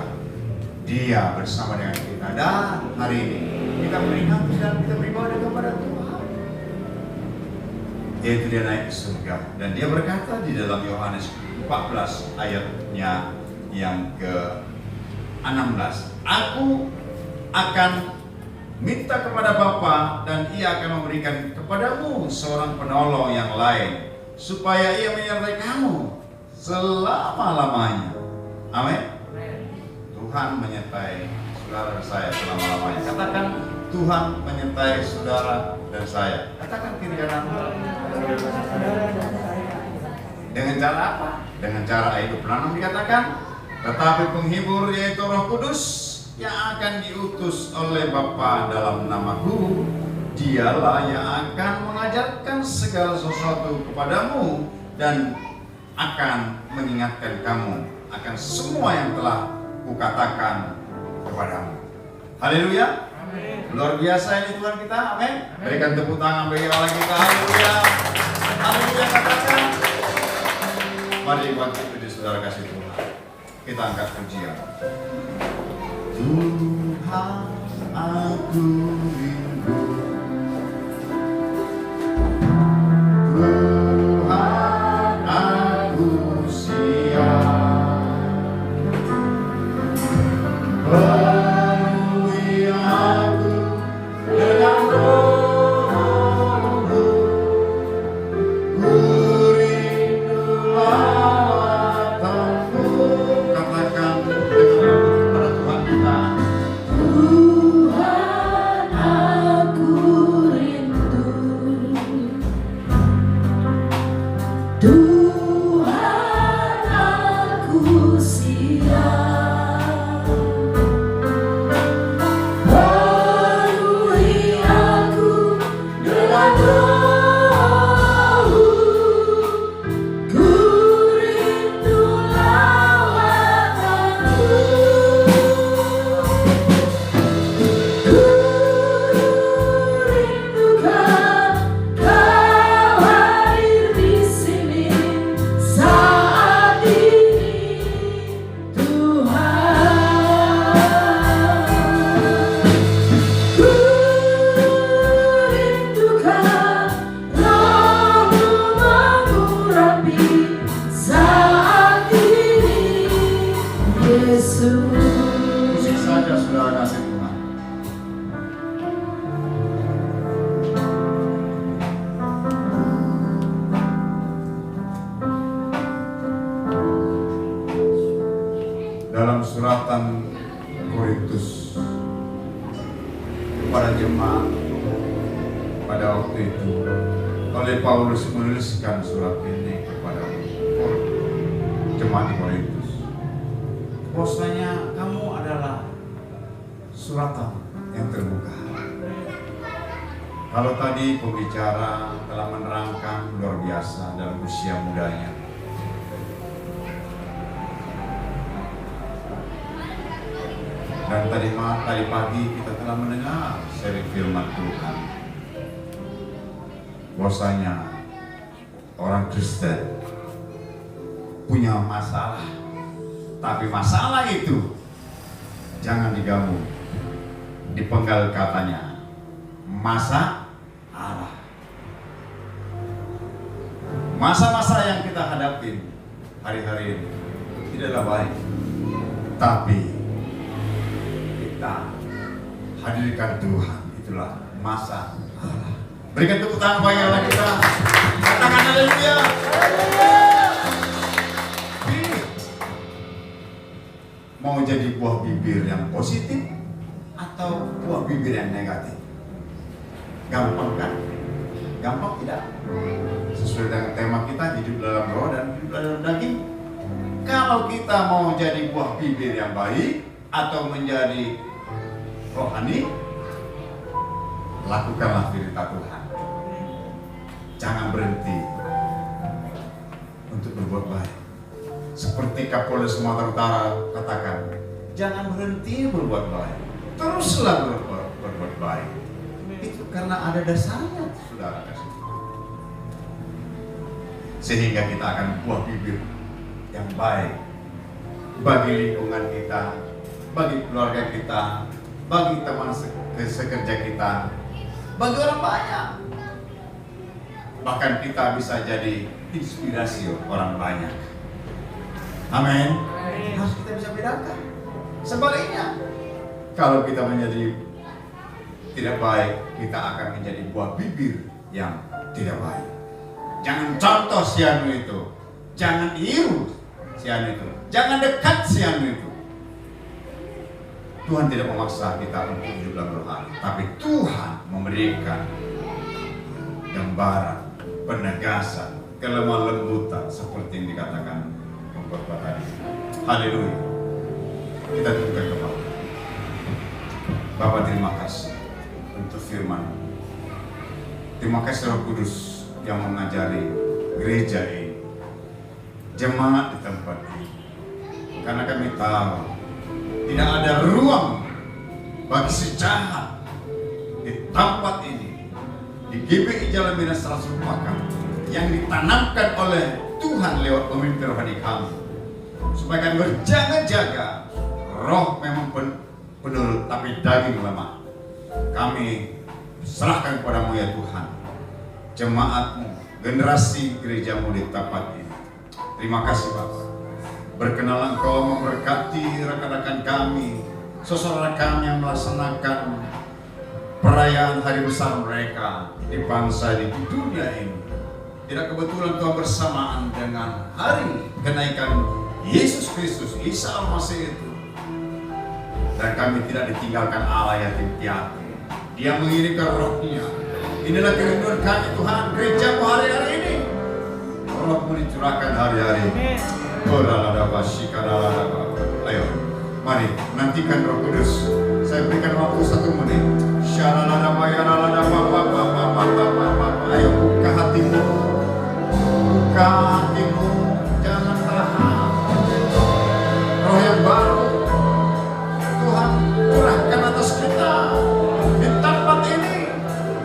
Dia bersama dengan kita, dan hari ini kita meringati dan kita beribadah kepada Tuhan. Yaitu dia naik ke surga dan dia berkata di dalam Yohanes 14 ayatnya yang ke-16, aku akan minta kepada Bapa dan Ia akan memberikan kepadamu seorang penolong yang lain, supaya Ia menyertai kamu selama-lamanya. Amin. Tuhan menyertai saudara dan saya selama-lamanya. Katakan, Tuhan menyertai saudara dan saya. Katakan kiri kanan. Dengan cara apa? Dengan cara hidup. Lalu dikatakan, tetapi penghibur yaitu Roh Kudus yang akan diutus oleh Bapa dalam namaku, Dialah yang akan mengajarkan segala sesuatu kepadamu dan akan mengingatkan kamu akan semua yang telah kukatakan kepadamu. Haleluya. Luar biasa ini Tuhan kita. Amin. Berikan tepuk tangan bagi Allah kita. Haleluya. Haleluya, katakan. Mari bangkit di saudara kasih Tuhan. Kita angkat pujian. Tuhan, aku rindu. Tuhan, aku siap. Penuhi aku dengan Roh-Mu. Ku rindu lawatan-Mu. Katakan dengan kepada Tuhan kita. Tuhan, aku rindu. Tuhan, aku siap. Penuhi aku dengan Roh-Mu. Ku rindu lawatan-Mu. Ku rindukan Kau hadir di sini saat ini, Tuhan. Ku rindukan Roh-Mu mengurapi saat ini, Yesus. Musik saja saudara kasih Tuhan. Dalam suratan Korintus kepada jemaat pada waktu itu, oleh Paulus menuliskan surat ini kepada jemaat di Korintus. Bahwasanya kamu adalah suratan yang terbuka. Kalau tadi pembicara telah menerangkan luar biasa dalam usia mudanya, dan tadi pagi kita telah mendengar seri firman Tuhan, bahwasanya orang Kristen punya masalah, tapi masalah itu jangan diganggu, dipenggal katanya masalah. Masa-masa yang kita hadapi hari-hari ini tidaklah baik, tapi kita hadirkan Tuhan, itulah masalah. Berikan tepuk tangan bagi Allah kita. Katakan haleluya. Mau jadi buah bibir yang positif atau buah bibir yang negatif? Gampang kan? Gampang tidak? Sesuai dengan tema kita, hidup dalam roh dan hidup dalam daging. Kalau kita mau jadi buah bibir yang baik atau menjadi rohani, lakukanlah perintah Tuhan. Jangan berhenti untuk berbuat baik. Seperti Kapolres Sumatera Utara katakan, jangan berhenti berbuat baik, teruslah berbuat baik. Itu karena ada dasarnya, saudara kasih. Sehingga kita akan buah bibir yang baik bagi lingkungan kita, bagi keluarga kita, bagi teman sekerja kita, bagi orang banyak. Bahkan kita bisa jadi inspirasi orang banyak. Amin. Harus kita bisa bedakan. Sebaliknya, kalau kita menjadi tidak baik, kita akan menjadi buah bibir yang tidak baik. Jangan contoh si anu itu, jangan iru si anu itu, jangan dekat si anu itu. Tuhan tidak memaksa kita untuk hidup dalam rohani, tapi Tuhan memberikan gambaran, penegasan, kelemah lembutan seperti yang dikatakan pengkhotbah tadi. Haleluya. Kita tundukkan kepala. Bapa, terima kasih untuk firman. Terima kasih Roh Kudus yang mengajari gereja ini, jemaat di tempat ini. Karena kami tahu tidak ada ruang bagi si jahat di tempat ini, di GBI Jalan Bina 100 Makam, yang ditanamkan oleh Tuhan lewat pemimpin rohani kami, supaya kami berjaga-jaga. Roh memang penurut, tapi daging lemah. Kami serahkan kepadamu ya Tuhan, jemaatmu, generasi gerejamu di tempat ini. Terima kasih Bapak. Berkenalan Engkau memberkati rekan-rekan kami, saudara kami yang melaksanakan perayaan hari besar mereka di bangsa ini, di dunia ini. Tidak kebetulan Tuhan bersamaan dengan hari kenaikan Yesus Kristus, Isa Al-Masih itu. Dan kami tidak ditinggalkan Allah yatim piatu. Dia mengirimkan rohnya. Inilah kerinduan kami Tuhan, gerejamu hari-hari ini. Rohmu dicurahkan hari-hari ini. Ayo, mari nantikan Roh Kudus. Saya berikan waktu 1 menit. Ayo buka hatimu, buka hatimu, jangan tahan. Roh yang baru Tuhan curahkan atas kita di tempat ini.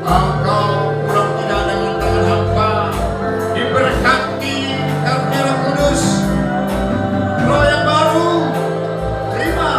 Engkau pulang tidak dengan tangan hampa, diberkati karunia Roh Kudus. Roh yang baru, terima.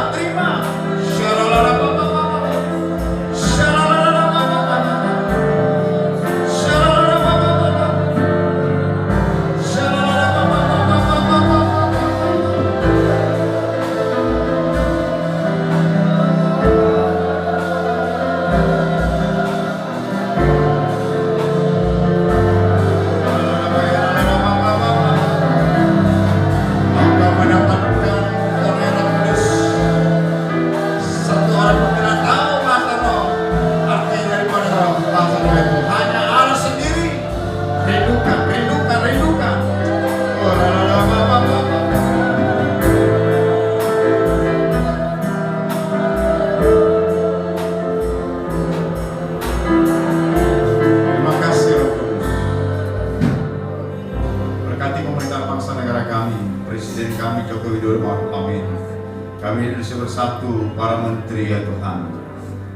Kami Indonesia Bersatu, para menteri ya Tuhan.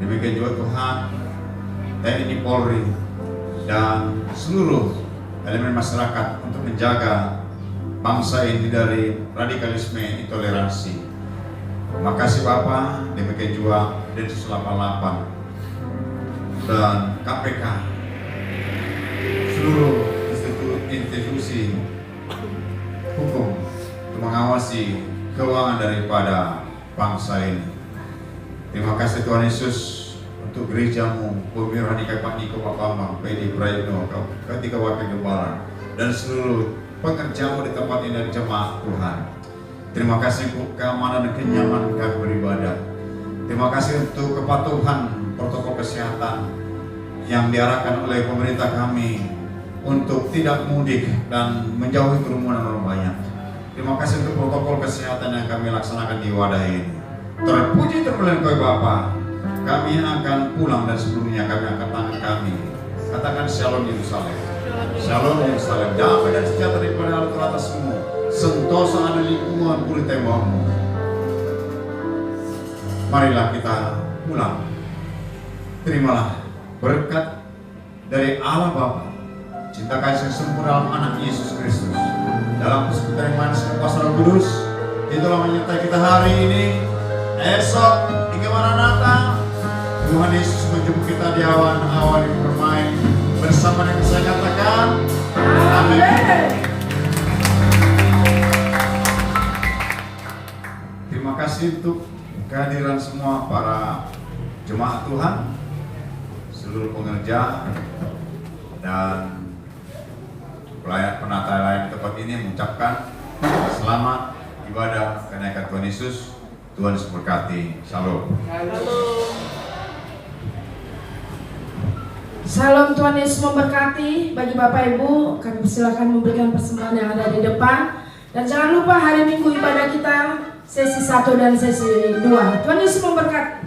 Demikian juga Tuhan, TNI Polri dan seluruh elemen masyarakat untuk menjaga bangsa ini dari radikalisme intoleransi. Terima kasih Bapak. Demikian juga Densus 88 dan KPK, seluruh institusi hukum untuk mengawasi keuangan daripada bangsa ini. Terima kasih Tuhan Yesus untuk gerejamu, Pemimpin Pak Niko, Pak Bambang, PD Prayitno, ketika Wakil Gembala, dan seluruh pekerjamu di tempat ini dan jemaat Tuhan. Terima kasih untuk keamanan dan kenyamanan kami beribadah. Terima kasih untuk kepatuhan protokol kesehatan yang diarahkan oleh pemerintah kami untuk tidak mudik dan menjauhi kerumunan orang banyak. Terima kasih untuk protokol kesehatan yang kami laksanakan di wadah ini. Terpuji terpuji Engkau Bapa. Kami akan pulang dan sebelumnya kami angkat tangan kami. Katakan Shalom Yerusalem. Shalom Yerusalem. Damai dan sejahtera daripada Allah atasmu. Sentosa ada lingkungan puri tembokmu. Marilah kita pulang. Terimalah berkat dari Allah Bapa, cinta kasih sempurna dalam anak Yesus Kristus, dalam persekutuan yang manis kuasa Roh Kudus. Itulah menyertai kita hari ini, esok hingga Maranatha. Tuhan Yesus menjemput kita di awan-awan yang bermain bersama dengan saya katakan amin. Terima kasih untuk kehadiran semua para jemaat Tuhan. seluruh pengerja dan pelayan penata layanan tempat ini mengucapkan selamat ibadah kenaikan Tuhan Yesus. Tuhan Yesus berkati. Shalom. Salam, Tuhan Yesus memberkati. Bagi Bapak Ibu, kami persilakan memberikan persembahan yang ada di depan. Dan jangan lupa hari Minggu ibadah kita sesi 1 dan sesi 2. Tuhan Yesus memberkati.